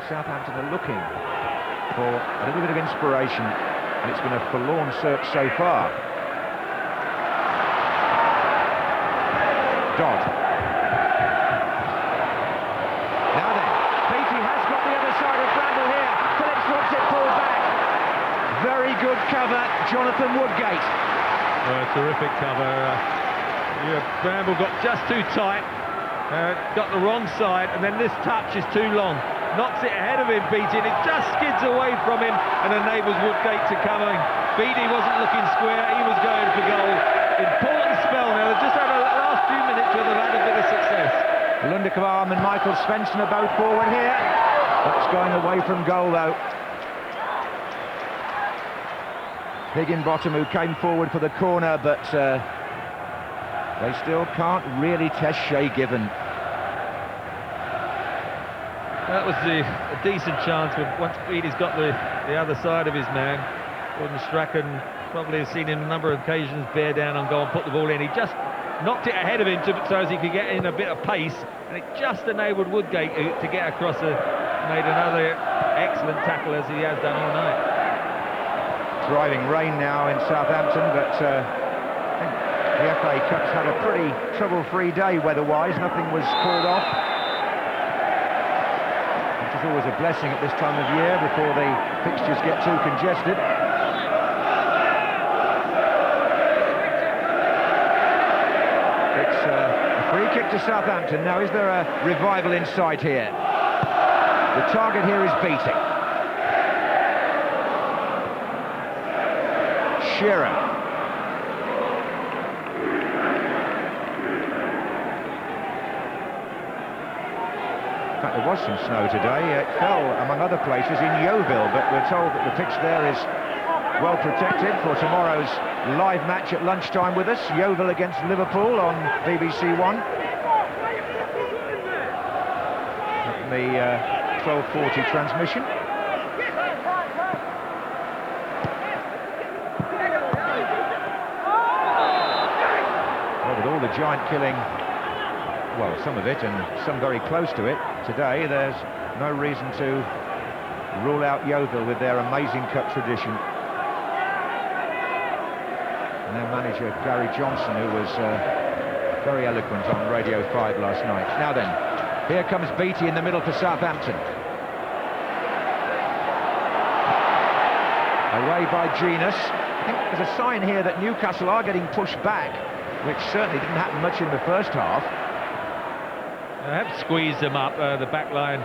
Southampton are looking for a little bit of inspiration, and it's been a forlorn search so far. Dodd. Now then, Beattie has got the other side of Bramble here. Phillips wants it pulled back. Very good cover, Jonathan Woodgate. Terrific cover. Bramble got just too tight, got the wrong side, and then this touch is too long. Knocks it ahead of him, Beattie, and it just skids away from him and enables Woodgate to come in. Beattie wasn't looking square, he was going for goal. Important spell now, they've just had a last few minutes where they've had a bit of success. Lundekwam and Michael Svensson are both forward here. That's going away from goal though. Higginbottom, who came forward for the corner, but they still can't really test Shay Given. That was a decent chance, but once Beattie's got the other side of his man, Gordon Strachan probably has seen him a number of occasions bear down and go and put the ball in. He just knocked it ahead of him so as he could get in a bit of pace, and it just enabled Woodgate to get across made another excellent tackle as he has done all night. Driving rain now in Southampton, but I think the FA Cup's had a pretty trouble-free day weather-wise. Nothing was called off. Which is is always a blessing at this time of year before the fixtures get too congested. It's a free kick to Southampton. Now, is there a revival in sight here? The target here is Beattie. Shearer. In fact, there was some snow today. It fell, among other places, in Yeovil, but we're told that the pitch there is well protected for tomorrow's live match at lunchtime with us. Yeovil against Liverpool on BBC One. At the 12:40 transmission. Well, with all the giant killing, well, some of it and some very close to it today, there's no reason to rule out Yeovil with their amazing cup tradition. And their manager, Gary Johnson, who was very eloquent on Radio 5 last night. Now then, here comes Beattie in the middle for Southampton. Away by Genus. I think there's a sign here that Newcastle are getting pushed back, which certainly didn't happen much in the first half. I have squeezed them up, the back line,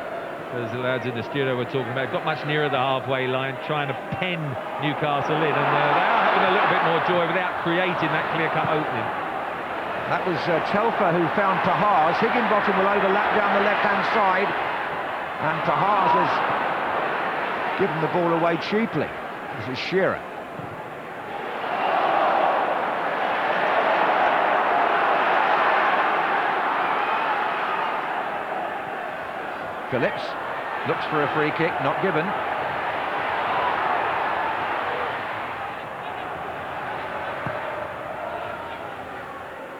as the lads in the studio were talking about. Got much nearer the halfway line, trying to pen Newcastle in, and they are having a little bit more joy without creating that clear-cut opening. That was Telfer who found Pahars. Higginbottom will overlap down the left-hand side, and Pahars has given the ball away cheaply. This is Shearer. Phillips looks for a free kick, not given.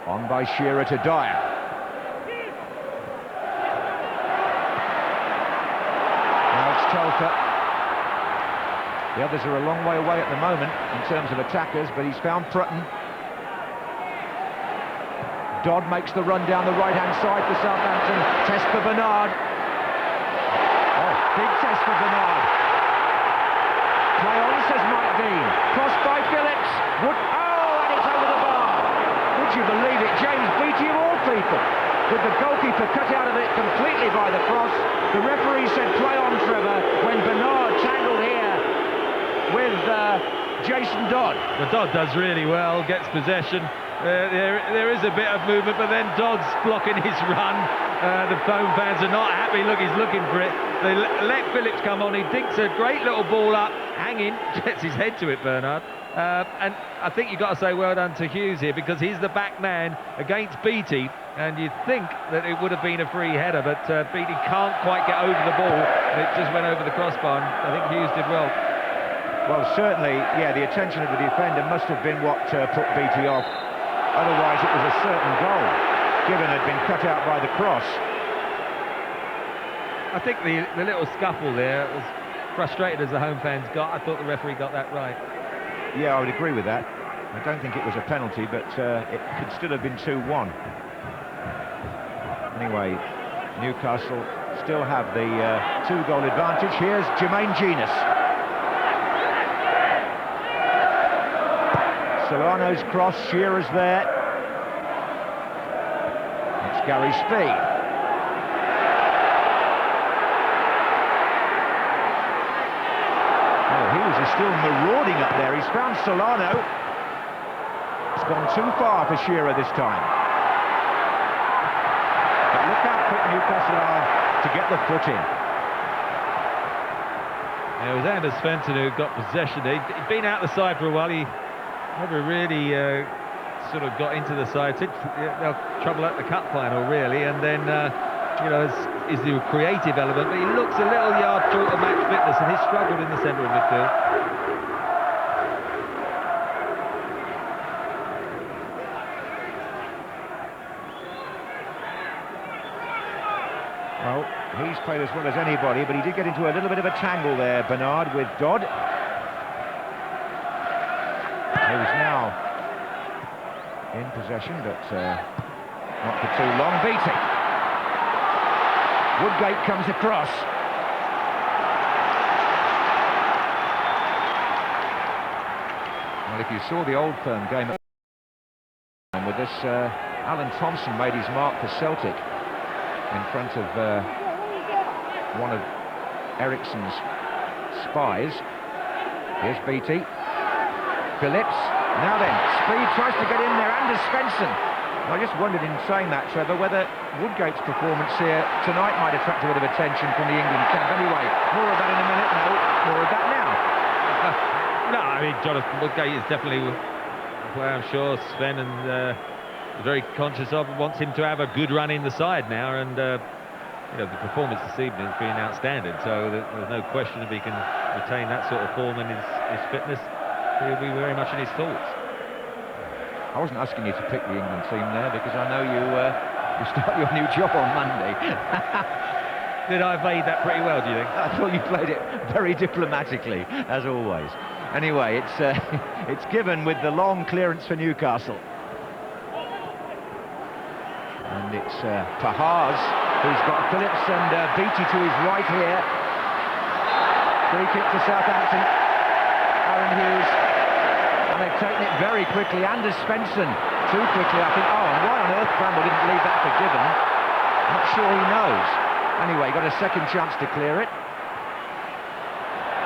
On by Shearer to Dyer. Now it's Telfer. The others are a long way away at the moment in terms of attackers, but he's found Prutton. Dodd makes the run down the right-hand side for Southampton. Test for Bernard. Big test for Bernard. Play on, says Mike Dean. Crossed by Phillips. Oh, and it's over the bar. Would you believe it? James Beattie of all people, with the goalkeeper cut out of it completely by the cross. The referee said play on, Trevor, when Bernard tangled here with Jason Dodd. Well, Dodd does really well, gets possession. There is a bit of movement, but then Dodd's blocking his run. The home fans are not happy. Look, he's looking for it. They let Phillips come on. He dinks a great little ball up, hanging, gets his head to it, Bernard. And I think you've got to say well done to Hughes here, because he's the back man against Beattie, and you'd think that it would have been a free header, but Beattie can't quite get over the ball. It just went over the crossbar, and I think Hughes did well. Well, certainly, yeah, the attention of the defender must have been what put Beattie off. Otherwise, it was a certain goal. Given had been cut out by the cross. I think the little scuffle there, as frustrated as the home fans got, I thought the referee got that right. Yeah, I would agree with that. I don't think it was a penalty, but it could still have been 2-1. Anyway, Newcastle still have the 2-goal advantage. Here's Jermaine Genus. Solano's cross, Shearer's there. It's Gary Speed. Is still marauding up there. He's found Solano. It's gone too far for Shearer this time. But look how quick Newcastle are to get the foot in. Yeah, it was Anders Svensson who got possession. He'd been out the side for a while. He never really sort of got into the side. They'll trouble at the cup final, really, and then you know, is the creative element, but he looks a little yard short of match fitness, and he's struggled in the centre of midfield. Well, he's played as well as anybody, but he did get into a little bit of a tangle there, Bernard, with Dodd. Who's now in possession, but not for too long. Beattie. Woodgate comes across. Well, if you saw the Old Firm game with this, Alan Thompson made his mark for Celtic in front of one of Ericsson's spies. Here's Beattie. Phillips. Now then, Speed tries to get in there. Anders Svensson. I just wondered in saying that, Trevor, whether Woodgate's performance here tonight might attract a bit of attention from the England camp. Anyway, more of that in a minute. No, more of that now. No, I mean, Jonathan Woodgate is definitely where I'm sure Sven and is very conscious of, wants him to have a good run in the side now, and you know, the performance this evening has been outstanding, so there's no question if he can retain that sort of form and his fitness, he'll be very much in his thoughts. I wasn't asking you to pick the England team there because I know you start your new job on Monday. Did I evade that pretty well, do you think? I thought you played it very diplomatically, as always. Anyway, it's given with the long clearance for Newcastle. And it's Pahars who's got Phillips and Beattie to his right here. Free kick to Southampton. Aaron Hughes. And they've taken it very quickly. Anders Svensson, too quickly, I think. Oh, and why on earth Bramble didn't leave that for given? Not sure he knows. Anyway, got a second chance to clear it.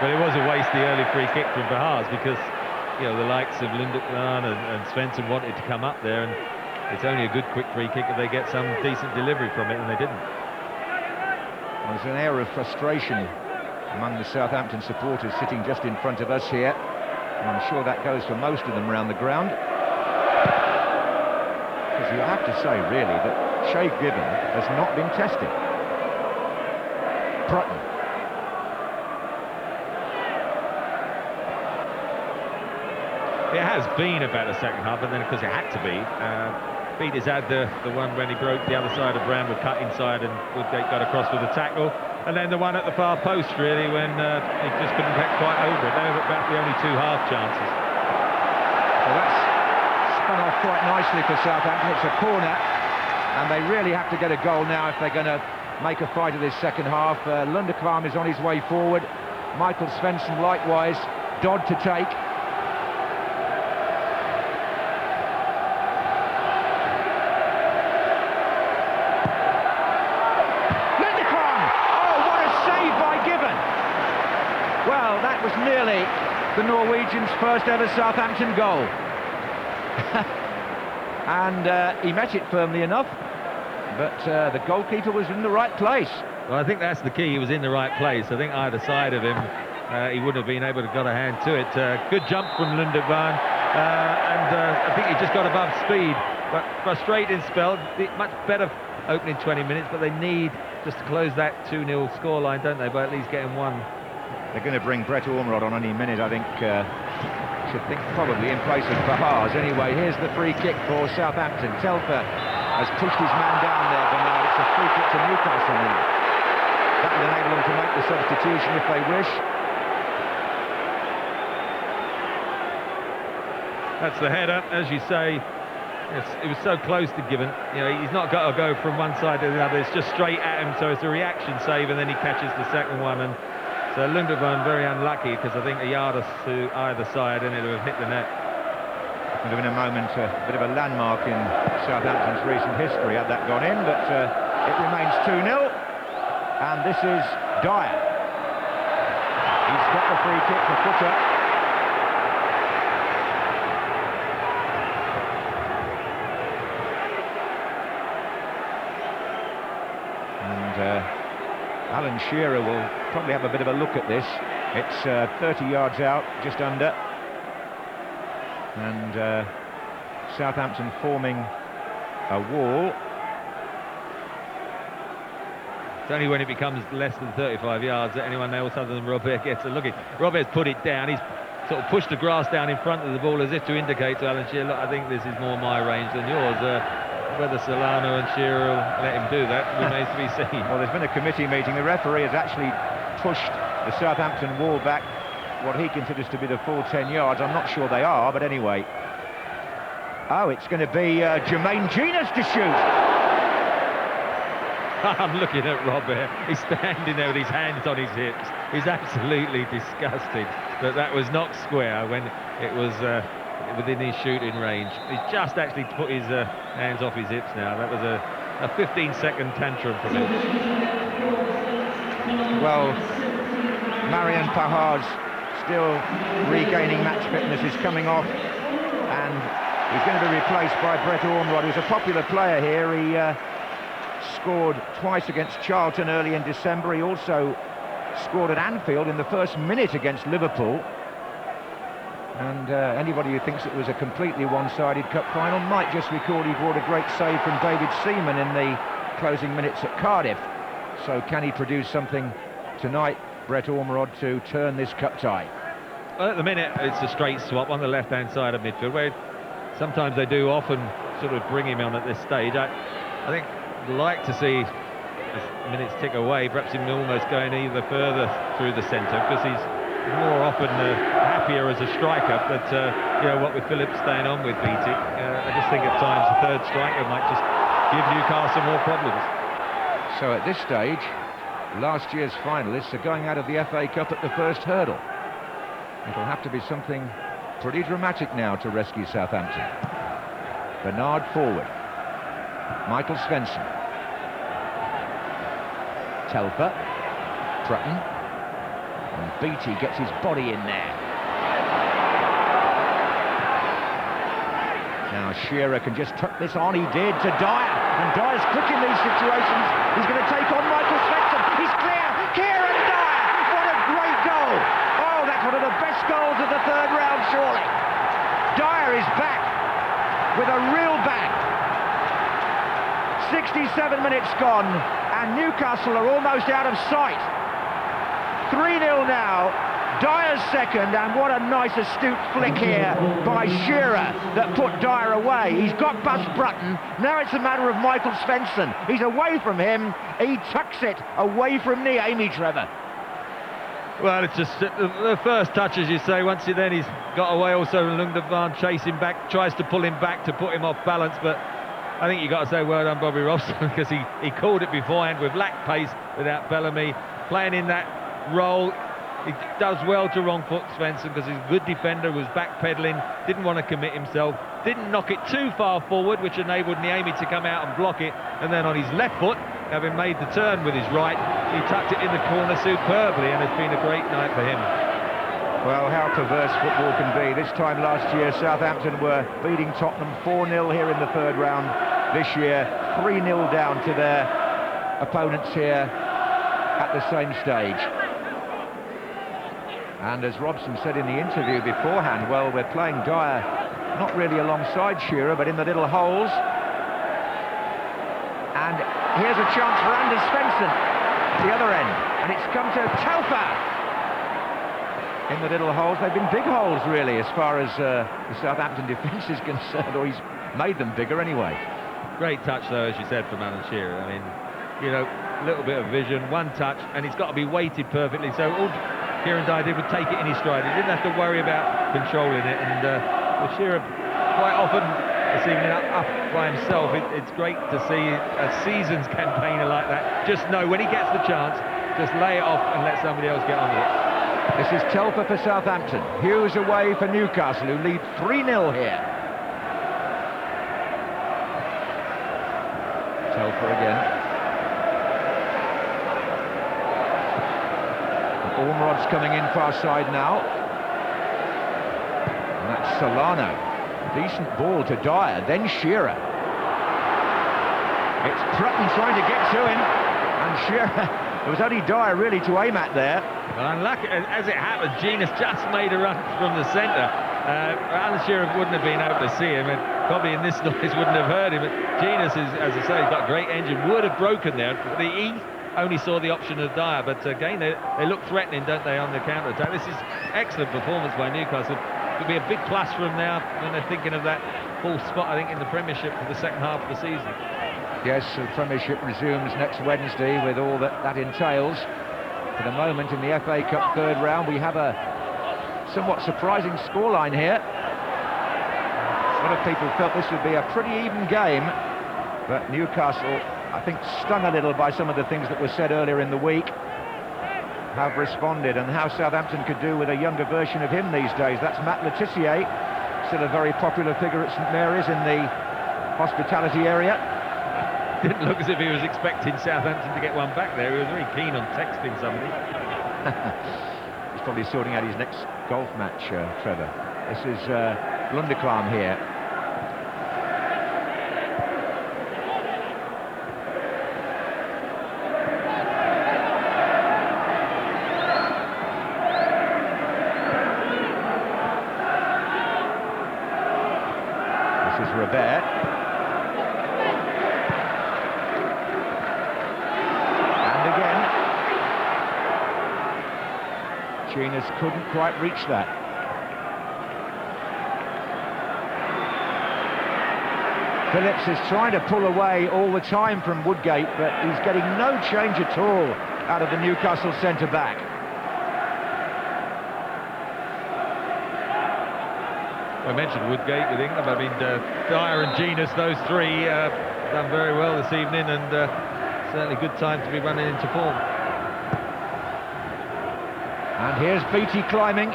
But it was a waste, the early free kick from Pahars, because, you know, the likes of Lundekvan and Svensson wanted to come up there, and it's only a good quick free kick if they get some decent delivery from it, and they didn't. Well, there's an air of frustration among the Southampton supporters sitting just in front of us here. And I'm sure that goes for most of them around the ground. Because you have to say, really, that Shay Given has not been tested. Prutton. It has been about the second half, and then, because it had to be, Peters had the one when he broke the other side of Bramble, cut inside, and Woodgate got across with a tackle. And then the one at the far post, really, when he just couldn't get quite over it. They were about the only two half chances. Well, that's spun off quite nicely for Southampton. It's a corner, and they really have to get a goal now if they're going to make a fight of this second half. Lundekvam is on his way forward. Michael Svensson likewise. Dodd to take. That was nearly the Norwegians' first ever Southampton goal. And he met it firmly enough, but the goalkeeper was in the right place. Well, I think that's the key. He was in the right place. I think either side of him, he wouldn't have been able to get a hand to it. Good jump from Lundekvan, and I think he just got above speed. But frustrating spell, much better opening 20 minutes, but they need just to close that 2-0 scoreline, don't they, by at least getting one. They're going to bring Brett Ormrod on any minute, I think. Should think probably in place of Pahars. Anyway, here's the free kick for Southampton. Telfer has pushed his man down there, Bernard. It's a free kick to Newcastle now. That will enable them to make the substitution if they wish. That's the header, as you say. It was so close to Given. You know, he's not got to go from one side to the other. It's just straight at him, so it's a reaction save, and then he catches the second one. And so Lundekvan very unlucky, because I think a yard or two either side and it would have hit the net. It would have been a moment, a bit of a landmark in Southampton's recent history had that gone in, but it remains 2-0, and this is Dyer. He's got the free kick for Footer. And Alan Shearer will probably have a bit of a look at this. It's 30 yards out, just under. And Southampton forming a wall. It's only when it becomes less than 35 yards that anyone else other than Robert gets a look at. Robert's put it down. He's sort of pushed the grass down in front of the ball as if to indicate to Alan Shearer, look, I think this is more my range than yours. Whether Solano and Shearer will let him do that remains to be seen. Well, there's been a committee meeting. The referee has actually pushed the Southampton wall back what he considers to be the full 10 yards. I'm not sure they are, but anyway. Oh, it's going to be Jermaine Genius to shoot. I'm looking at Robert. He's standing there with his hands on his hips. He's absolutely disgusted that was not square when it was within his shooting range. He's just actually put his hands off his hips now. That was a 15-second tantrum from him. Well, Marian Pajar's still regaining match fitness, is coming off, and he's going to be replaced by Brett Ormrod, who's a popular player here. He scored twice against Charlton early in December. He also scored at Anfield in the first minute against Liverpool. And anybody who thinks it was a completely one-sided cup final might just recall he brought a great save from David Seaman in the closing minutes at Cardiff. So can he produce something tonight, Brett Ormrod, to turn this cup tie? Well, at the minute, it's a straight swap on the left-hand side of midfield, where sometimes they do often sort of bring him on at this stage. I think I'd like to see as minutes tick away, perhaps him almost going either further through the centre, because he's more often happier as a striker. But you know, what with Phillips staying on with BT, I just think at times the third striker might just give Newcastle more problems. So at this stage, last year's finalists are going out of the FA Cup at the first hurdle. It'll have to be something pretty dramatic now to rescue Southampton. Bernard forward. Michael Svensson. Telfer. Prutton. And Beattie gets his body in there. Now Shearer can just tuck this on. He did to Dyer. And Dyer's quick in these situations. He's going to take on Michael Svensson. He's clear. Kieran Dyer. What a great goal. Oh, that's one of the best goals of the third round, surely. Dyer is back with a real bang. 67 minutes gone, and Newcastle are almost out of sight. 3-0 now. Dyer's second, and what a nice astute flick here by Shearer that put Dyer away. He's got Buzz Brutton. Now it's a matter of Michael Svensson. He's away from him. He tucks it away from Niemi, Trevor. Well, it's just the first touch, as you say. Once he's got away, also Lundevan chasing back, tries to pull him back to put him off balance, but I think you've got to say well done Bobby Robson, because he called it beforehand with lack pace without Bellamy playing in that role. He does well to wrong foot Svensson, because he's a good defender, was backpedaling, didn't want to commit himself, didn't knock it too far forward, which enabled Niemi to come out and block it, and then on his left foot, having made the turn with his right, he tucked it in the corner superbly, and it's been a great night for him. Well, how perverse football can be. This time last year, Southampton were beating Tottenham 4-0 here in the third round. This year, 3-0 down to their opponents here at the same stage. And as Robson said in the interview beforehand, well, we're playing Dyer not really alongside Shearer, but in the little holes. And here's a chance for Anders Svensson at the other end. And it's come to Telfer. In the little holes. They've been big holes, really, as far as the Southampton defence is concerned, or he's made them bigger anyway. Great touch, though, as you said, from Alan Shearer. I mean, you know, a little bit of vision, one touch, and it's got to be weighted perfectly. So all Kieran Dyer did was take it in his stride. He didn't have to worry about controlling it. And Shearer, quite often this evening, up by himself, it's great to see a seasons campaigner like that just know when he gets the chance, just lay it off and let somebody else get on with it. This is Telfer for Southampton. Hughes away for Newcastle, who lead 3-0 here. Telfer again. Ormrod's coming in far side now. And that's Solano. Decent ball to Dyer, then Shearer. It's Prutton trying to get to him. And Shearer, there was only Dyer really to aim at there. Well, unlucky, as it happened, Genius just made a run from the centre. Alan Shearer wouldn't have been able to see him, and probably in this noise wouldn't have heard him. But Genius, is, as I say, he's got a great engine, would have broken there. He only saw the option of Dyer, but again, they look threatening, don't they, on the counter-attack. This is excellent performance by Newcastle. It'll be a big plus for them now when they're thinking of that fourth spot, I think, in the Premiership for the second half of the season. Yes, the Premiership resumes next Wednesday with all that entails. For the moment, in the FA Cup third round, we have a somewhat surprising scoreline here. A lot of people felt this would be a pretty even game, but Newcastle, I think, stung a little by some of the things that were said earlier in the week, have responded, and how Southampton could do with a younger version of him these days. That's Matt Le Tissier, still a very popular figure at St Mary's in the hospitality area. Didn't look as if he was expecting Southampton to get one back there. He was very keen on texting somebody. He's probably sorting out his next golf match, Trevor. This is Lundekvam here. This is Robert. Jenas couldn't quite reach that. Phillips is trying to pull away all the time from Woodgate, but he's getting no change at all out of the Newcastle centre-back. I mentioned Woodgate with England. I mean, Dyer and Jenas, those three, done very well this evening, and certainly good time to be running into form. And here's Beattie climbing.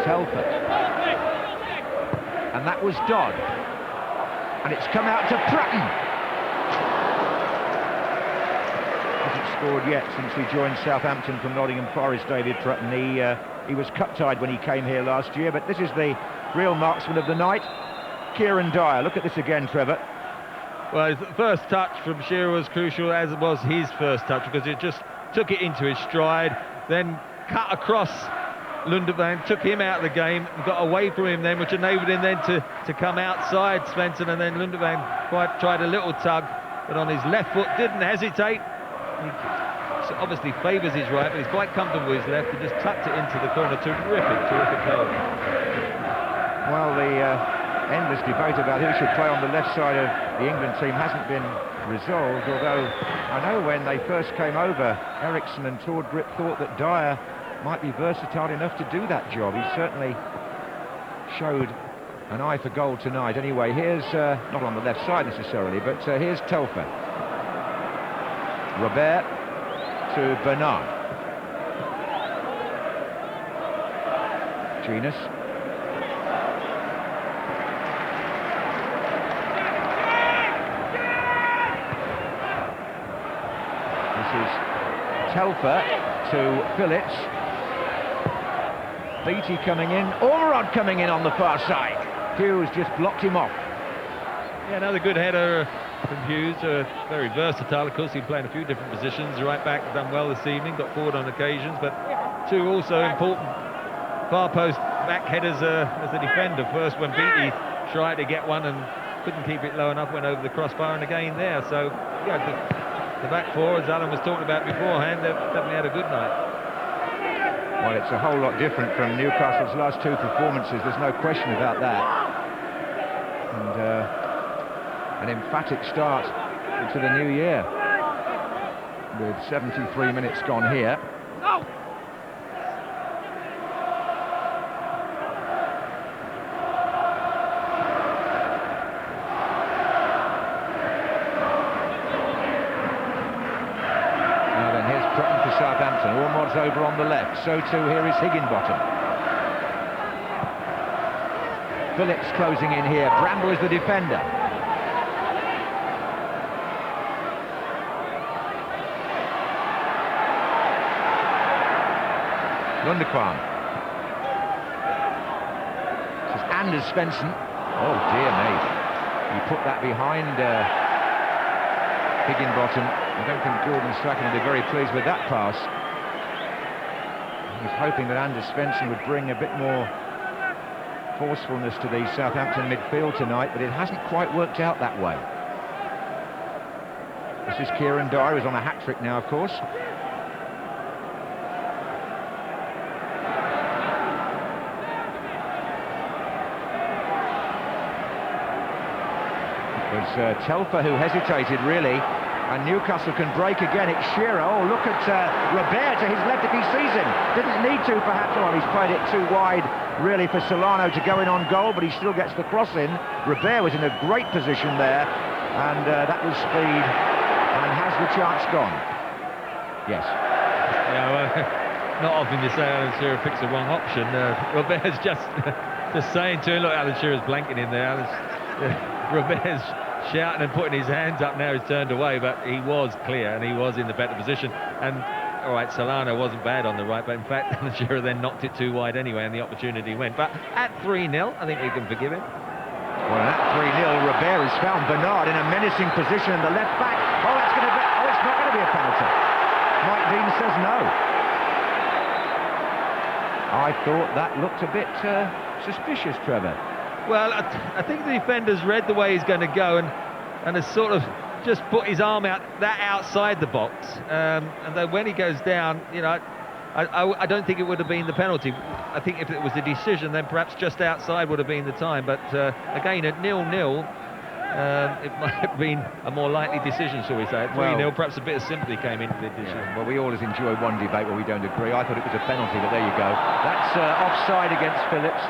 Telford. And that was Dodd. And it's come out to Pratton. Hasn't scored yet since he joined Southampton from Nottingham Forest, David Pratton. He was cut-tied when he came here last year, but this is the real marksman of the night, Kieran Dyer. Look at this again, Trevor. Well, his first touch from Shearer was crucial, as was his first touch, because it just took it into his stride, then cut across Lundevang, took him out of the game, and got away from him then, which enabled him then to come outside Svensson, and then Lundevang tried a little tug, but on his left foot, didn't hesitate. He obviously favours his right, but he's quite comfortable with his left, and just tucked it into the corner. Terrific goal. Well, the endless debate about who should play on the left side of the England team hasn't been resolved, although I know when they first came over, Eriksson and Tord Grip thought that Dyer might be versatile enough to do that job. He certainly showed an eye for goal tonight. Anyway, here's, not on the left side necessarily, but here's Telfer. Robert to Bernard. Jenas. Telfer to Phillips. Beattie coming in. Ormerod coming in on the far side. Hughes just blocked him off. Yeah, another good header from Hughes. Very versatile, of course. He's playing a few different positions. Right back, done well this evening. Got forward on occasions, but two also important far post back headers as a defender. First when Beattie tried to get one and couldn't keep it low enough, went over the crossbar, and again there. So yeah, the back four, as Alan was talking about beforehand, they've definitely had a good night. Well, it's a whole lot different from Newcastle's last two performances, there's no question about that. And an emphatic start into the new year, with 73 minutes gone here. Southampton, Ormod's over on the left, so too here is Higginbottom. Phillips closing in here, Bramble is the defender. Lundekvam. This is Anders Svensson. Oh dear me, he put that behind Higginbottom. I don't think Gordon Strachan will be very pleased with that pass. He was hoping that Anders Svensson would bring a bit more forcefulness to the Southampton midfield tonight, but it hasn't quite worked out that way. This is Kieran Dyer, who's on a hat-trick now, of course. It was Telfer who hesitated, really. And Newcastle can break again. It's Shearer. Oh, look at Robert to his left if he sees him. Didn't need to, perhaps. Well, he's played it too wide, really, for Solano to go in on goal, but he still gets the cross in. Robert was in a great position there, and that was speed. And has the chance gone? Yes. Yeah, well, not often you say Alan Shearer picks the wrong option. Robert's just saying to him, look, Alan Shearer's blanking in there. Robert's shouting and putting his hands up. Now he's turned away, but he was clear and he was in the better position. And all right, Solano wasn't bad on the right, but in fact, Alan Shearer then knocked it too wide anyway, and the opportunity went. But at 3-0, I think we can forgive him. Well, at 3-0, Robert has found Bernard in a menacing position in the left back. Oh, that's going to be. Oh, it's not going to be a penalty. Mike Dean says no. I thought that looked a bit suspicious, Trevor. Well, I think the defender's read the way he's going to go and has sort of just put his arm out that outside the box, and then when he goes down, you know, I don't think it would have been the penalty. I think if it was the decision, then perhaps just outside would have been the time. But again, at 0-0, it might have been a more likely decision, shall we say. At 3-0, perhaps a bit of sympathy came into the decision. Yeah, well, we always enjoy one debate where we don't agree. I thought it was a penalty, but there you go. That's offside against Phillips.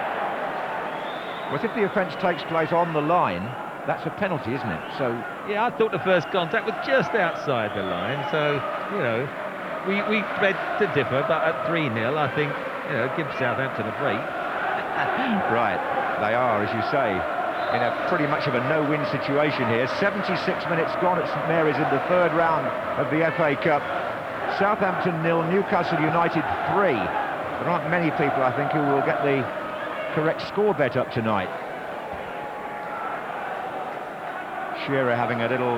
Well, if the offence takes place on the line, that's a penalty, isn't it? So yeah, I thought the first contact was just outside the line. So, you know, we beg to differ, but at 3-0, I think, you know, give Southampton a break. Right, they are, as you say, in a pretty much of a no-win situation here. 76 minutes gone at St Mary's in the third round of the FA Cup. Southampton 0, Newcastle United 3. There aren't many people, I think, who will get the correct score bet up tonight. Shearer having a little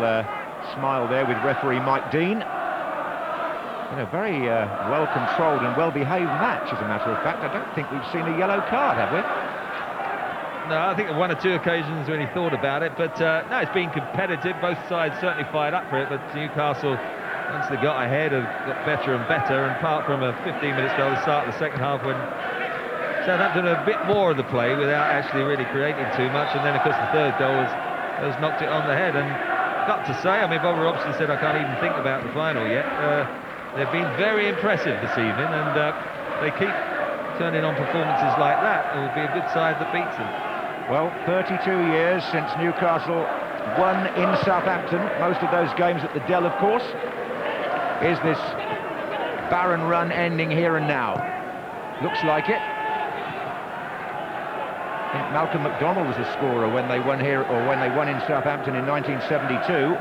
smile there with referee Mike Dean. In a very well-controlled and well-behaved match, as a matter of fact. I don't think we've seen a yellow card, have we? No, I think one or two occasions when he thought about it, but no, it's been competitive. Both sides certainly fired up for it, but Newcastle, once they got ahead, have got better and better, and apart from a 15-minute spell at the start of the second half when Southampton a bit more of the play without actually really creating too much, and then of course the third goal has knocked it on the head. And got to say, I mean, Bob Robson said I can't even think about the final yet. They've been very impressive this evening, and they keep turning on performances like that. It will be a good side that beats them. Well, 32 years since Newcastle won in Southampton, most of those games at the Dell, of course. Is this barren run ending here and now? Looks like it. I think Malcolm McDonnell was a scorer when they won here, or when they won in Southampton in 1972.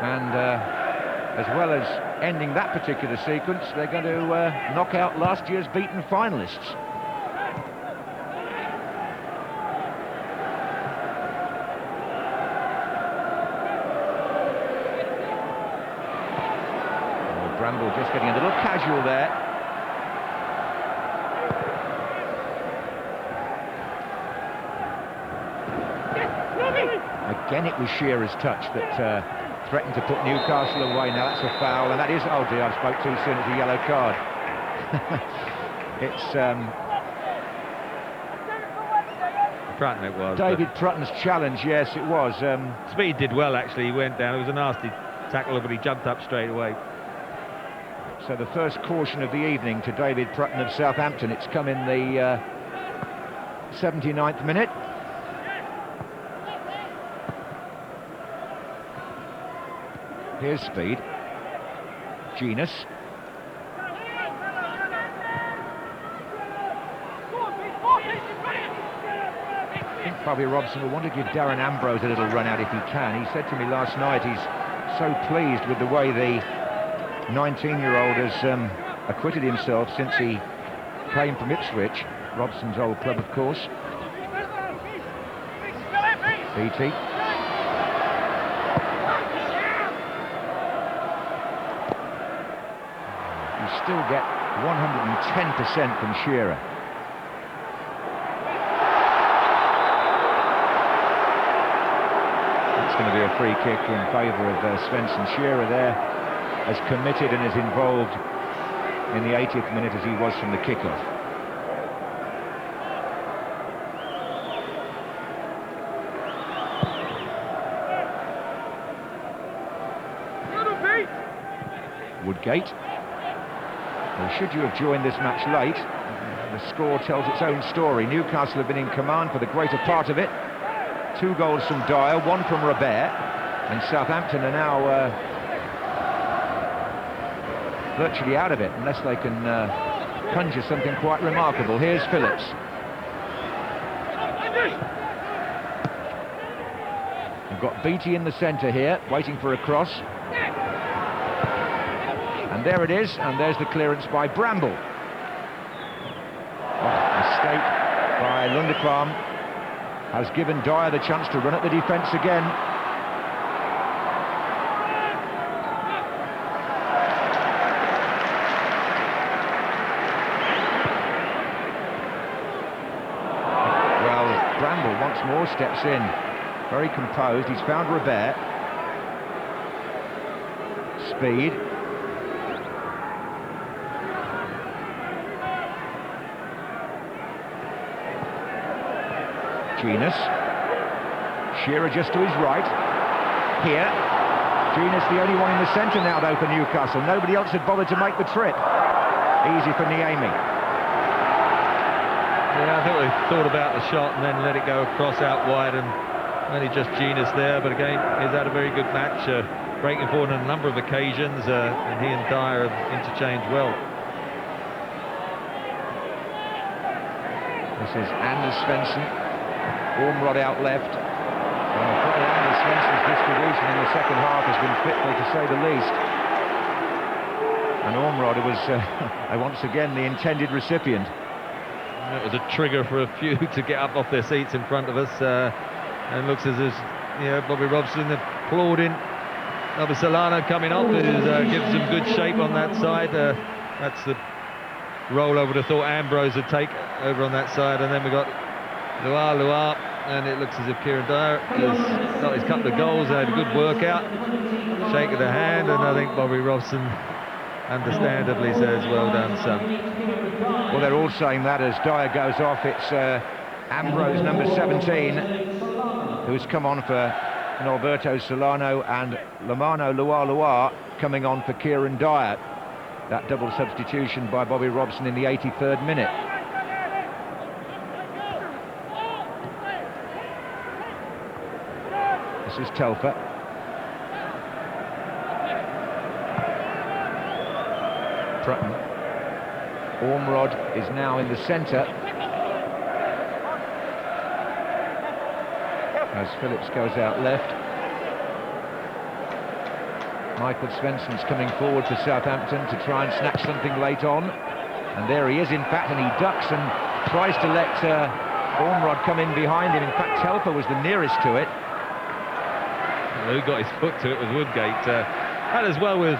And as well as ending that particular sequence, they're going to knock out last year's beaten finalists. Bramble just getting a little casual there. Again, it was Shearer's touch that threatened to put Newcastle away. Now that's a foul, and that is, oh dear, I spoke too soon, it's a yellow card. It's Prutton it was. David Prutton's challenge, yes it was. Speed did well actually, he went down, it was a nasty tackle, but he jumped up straight away. So the first caution of the evening to David Prutton of Southampton. It's come in the 79th minute. Here's Speed. Genus. I think Bobby Robson will want to give Darren Ambrose a little run out if he can. He said to me last night he's so pleased with the way the 19-year-old has acquitted himself since he came from Ipswich, Robson's old club, of course. BT. You still get 110% from Shearer. That's going to be a free kick in favour of Svensson. Shearer there, as committed and as involved in the 80th minute as he was from the kickoff. Woodgate. Well, should you have joined this match late, the score tells its own story. Newcastle have been in command for the greater part of it. 2 goals from Dyer, 1 from Robert, and Southampton are now virtually out of it, unless they can conjure something quite remarkable. Here's Phillips. We've got Beattie in the centre here, waiting for a cross. And there it is, and there's the clearance by Bramble. Mistake by Lundekvam has given Dyer the chance to run at the defence again. Well, Bramble once more steps in, very composed. He's found Robert. Speed. Genus. Shearer just to his right. Here. Genus the only one in the centre now though for Newcastle. Nobody else had bothered to make the trip. Easy for Niemi. Yeah, I think they thought about the shot and then let it go across out wide, and only just Genus there. But again, he's had a very good match, breaking forward on a number of occasions, and he and Dyer have interchanged well. This is Anders Svensson. Ormrod out left. Anders Svensson's distribution in the second half has been fitful to say the least. And Ormrod was once again the intended recipient. It was a trigger for a few to get up off their seats in front of us, and looks as if Bobby Robson applauding. Albert Solano coming off, gives them good shape on that side. That's the role I would have thought Ambrose would take over on that side, and then we got Luar, and it looks as if Kieran Dyer has got his couple of goals, had a good workout, shake of the hand, and I think Bobby Robson understandably says, well done, son. Well, they're all saying that as Dyer goes off. It's Ambrose, number 17, who's come on for Norberto Solano, and Lamano Luar coming on for Kieran Dyer. That double substitution by Bobby Robson in the 83rd minute. This is Telfer. Prutton. Ormrod is now in the centre as Phillips goes out left. Michael Svensson's coming forward for Southampton to try and snatch something late on, and there he is in fact, and he ducks and tries to let Ormrod come in behind him. In fact, Telfer was the nearest to it. Who got his foot to it was Woodgate, and as well we've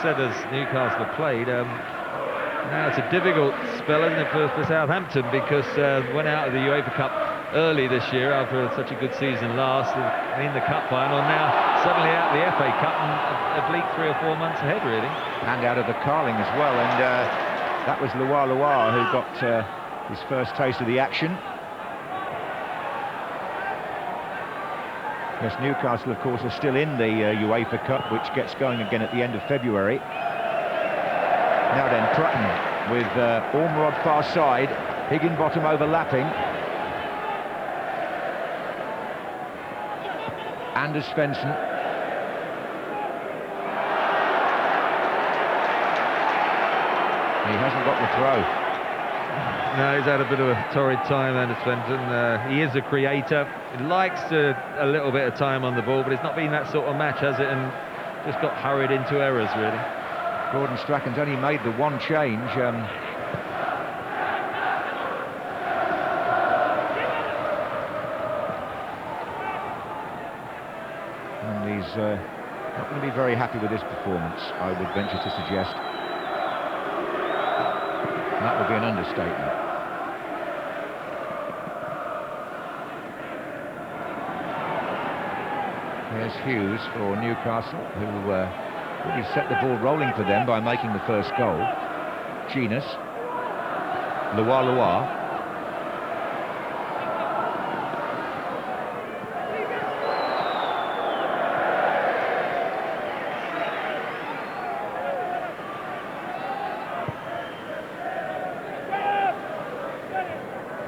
said as Newcastle have played, now it's a difficult spell, isn't it, for Southampton, because went out of the UEFA Cup early this year after such a good season last, in the cup final, now suddenly out of the FA Cup and a bleak 3 or 4 months ahead, really. And out of the Carling as well, and that was Luar who got his first taste of the action. Yes, Newcastle, of course, are still in the UEFA Cup, which gets going again at the end of February. Now then, Prutton with Ormrod far side, Higginbottom overlapping. Anders Svensson. He hasn't got the throw. No, he's had a bit of a torrid time, Anders Svensson. He is a creator. He likes a little bit of time on the ball, but it's not been that sort of match, has it? And just got hurried into errors, really. Gordon Strachan's only made the one change. And he's not going to be very happy with this performance, I would venture to suggest. And that would be an understatement. There's Hughes for Newcastle, who really set the ball rolling for them by making the first goal. Genus. Luar.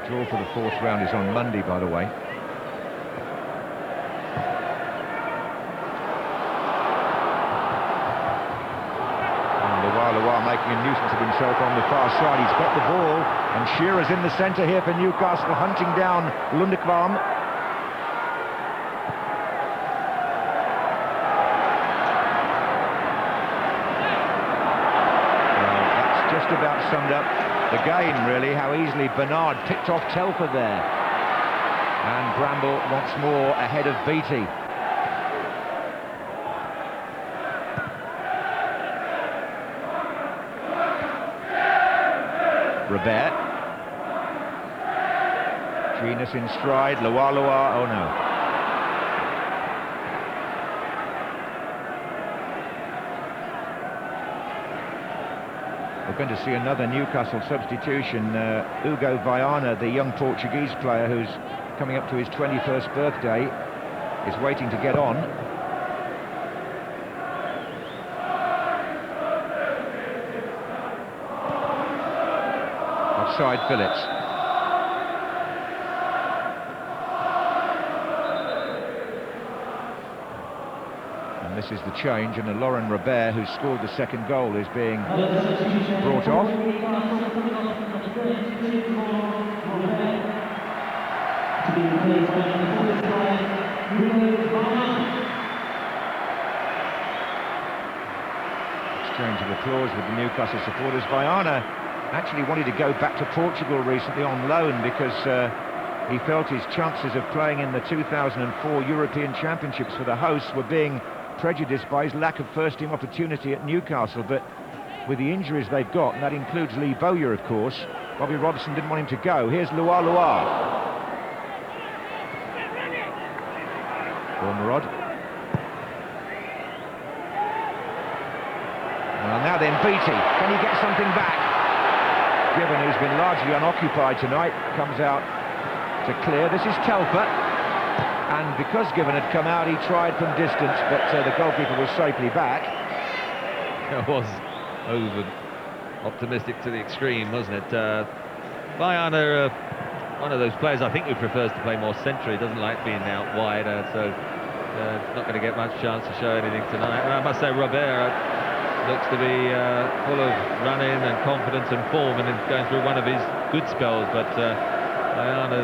Draw for the 4th round is on Monday, by the way. Loire making a nuisance of himself on the far side. He's got the ball, and Shearer's in the centre here for Newcastle, hunting down Lundekvam. Well, that's just about summed up the game, really, how easily Bernard picked off Telfer there. And Bramble once more ahead of Beattie. Robert. Genus in stride, Loire, oh no. We're going to see another Newcastle substitution. Hugo Viana, the young Portuguese player who's coming up to his 21st birthday, is waiting to get on. Offside Phillips. And this is the change, and Laurent Robert, who scored the second goal, is being brought off. Exchange of applause with the Newcastle supporters. Viana actually wanted to go back to Portugal recently on loan because he felt his chances of playing in the 2004 European Championships for the hosts were being prejudiced by his lack of first-team opportunity at Newcastle. But with the injuries they've got, and that includes Lee Bowyer, of course, Bobby Robson didn't want him to go. Here's Loire. Ormerod. Well, now then, Beattie. Can he get something back? Given, who's been largely unoccupied tonight, comes out to clear. This is Telfer. And because Given had come out, he tried from distance, but the goalkeeper was safely back. It was over-optimistic to the extreme, wasn't it? Viana, one of those players I think who prefers to play more centrally, doesn't like being out wide, so not going to get much chance to show anything tonight. And I must say, Robert looks to be full of running and confidence and form, and going through one of his good spells, but Viana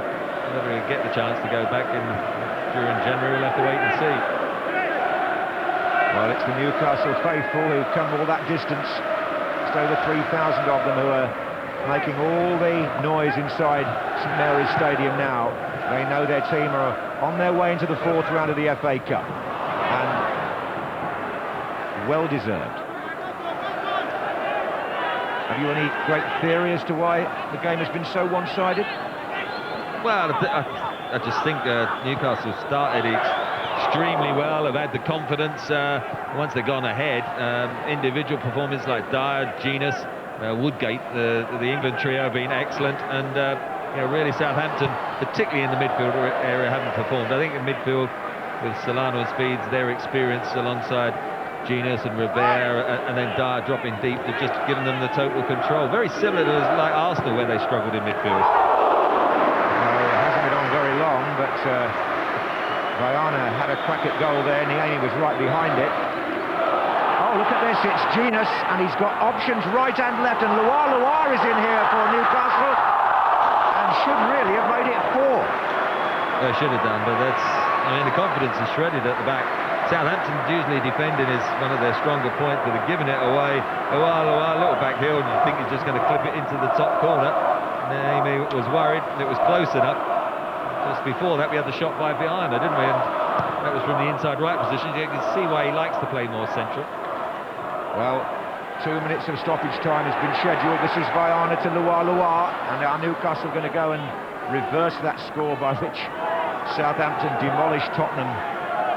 never going to get the chance to go back during January. We'll have to wait and see. Well, it's the Newcastle faithful who've come all that distance. Just over 3,000 of them who are making all the noise inside St Mary's Stadium now. They know their team are on their way into the fourth round of the FA Cup, and well deserved. Have you any great theory as to why the game has been so one-sided? Well, I just think Newcastle started extremely well, have had the confidence once they've gone ahead. Individual performances like Dyer, Genus, Woodgate, the England trio have been excellent, and really Southampton, particularly in the midfield area, haven't performed. I think in midfield with Solano and Speeds, their experience alongside Genus and Robert, and then Dyer dropping deep, they've just given them the total control. Very similar to like Arsenal, where they struggled in midfield. It hasn't been on very long, but Viana had a crack at goal there, and he was right behind it. Oh, look at this, it's Genus, and he's got options right and left, and Loire is in here for Newcastle, and should really have made it 4. They should have done, but the confidence is shredded at the back. Southampton usually defending is one of their stronger points, but they're giving it away. Loire, little back heel, and you think he's just going to clip it into the top corner. Naomi was worried, and it was close enough. Just before that, we had the shot by behind her, didn't we? And that was from the inside right position. You can see why he likes to play more central. Well, 2 minutes of stoppage time has been scheduled. This is Viana to Loire, and now Newcastle are going to go and reverse that score by which Southampton demolished Tottenham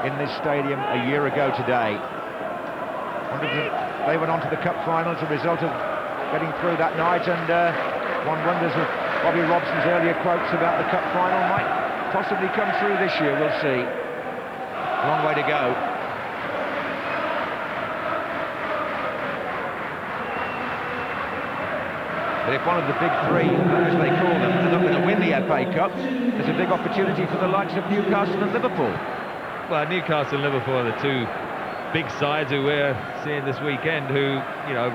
in this stadium a year ago today. They went on to the cup final as a result of getting through that night, and one wonders if Bobby Robson's earlier quotes about the cup final might possibly come through this year. We'll see. Long way to go. But if one of the big three, as they call them, are not going to win the FA Cup, there's a big opportunity for the likes of Newcastle and Liverpool. Well, Newcastle and Liverpool are the two big sides who we're seeing this weekend, who,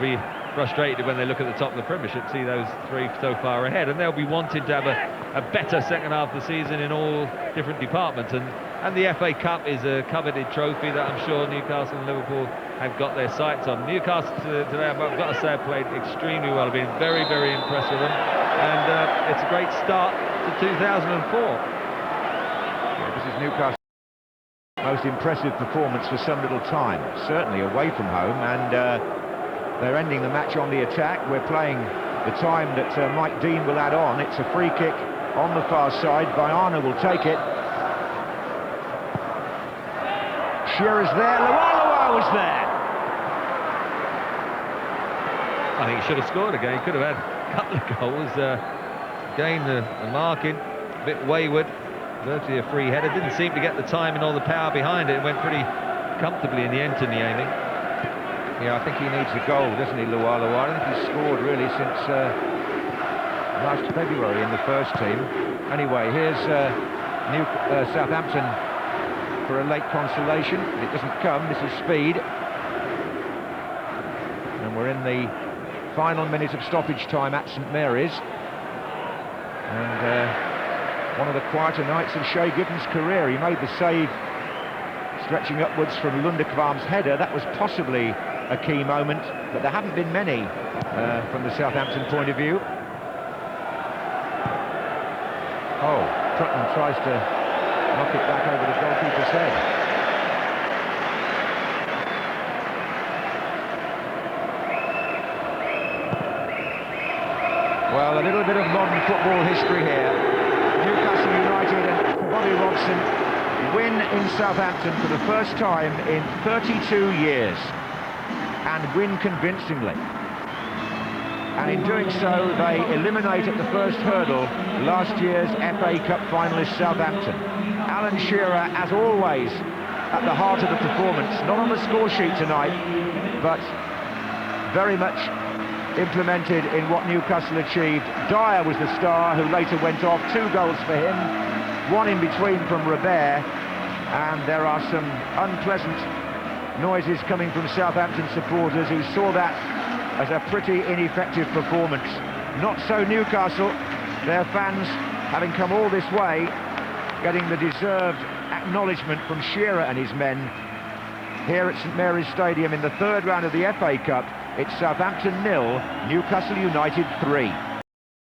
be frustrated when they look at the top of the Premiership, see those three so far ahead, and they'll be wanting to have a better second half of the season in all different departments. And the FA Cup is a coveted trophy that I'm sure Newcastle and Liverpool have got their sights on. Newcastle today, I've got to say, have played extremely well. I've been very, very impressed with them, and it's a great start to 2004. Yeah, this is Newcastle's most impressive performance for some little time, certainly away from home, and they're ending the match on the attack. We're playing the time that Mike Dean will add on. It's a free kick on the far side. Vaiana will take it. Shearer's there. Lualua was there. I think he should have scored again. He could have had a couple of goals. Again, the marking, a bit wayward. Virtually a free header. Didn't seem to get the timing or the power behind it. It went pretty comfortably in the end to Niemi. Yeah, I think he needs a goal, doesn't he, Lualua? I think he's scored really since last February in the first team. Anyway, here's Southampton for a late consolation. It doesn't come. This is Speed. And we're in the final minute of stoppage time at St Mary's. And one of the quieter nights of Shay Gibbons' career. He made the save stretching upwards from Lundekvam's header. That was possibly a key moment, but there haven't been many from the Southampton point of view. Oh, Trutman tries to knock it back over the goalkeeper's head. Well, a little bit of modern football history here. Newcastle United and Bobby Robson win in Southampton for the first time in 32 years, and win convincingly. And in doing so, they eliminate at the first hurdle last year's FA Cup finalist Southampton. Alan Shearer, as always, at the heart of the performance, not on the score sheet tonight, but very much implemented in what Newcastle achieved. Dyer was the star, who later went off. 2 goals for him, 1 in between from Robert, and there are some unpleasant noises coming from Southampton supporters who saw that as a pretty ineffective performance. Not so Newcastle, their fans, having come all this way, getting the deserved acknowledgement from Shearer and his men here at St Mary's Stadium in the third round of the FA Cup. It's Southampton 0, Newcastle United 3.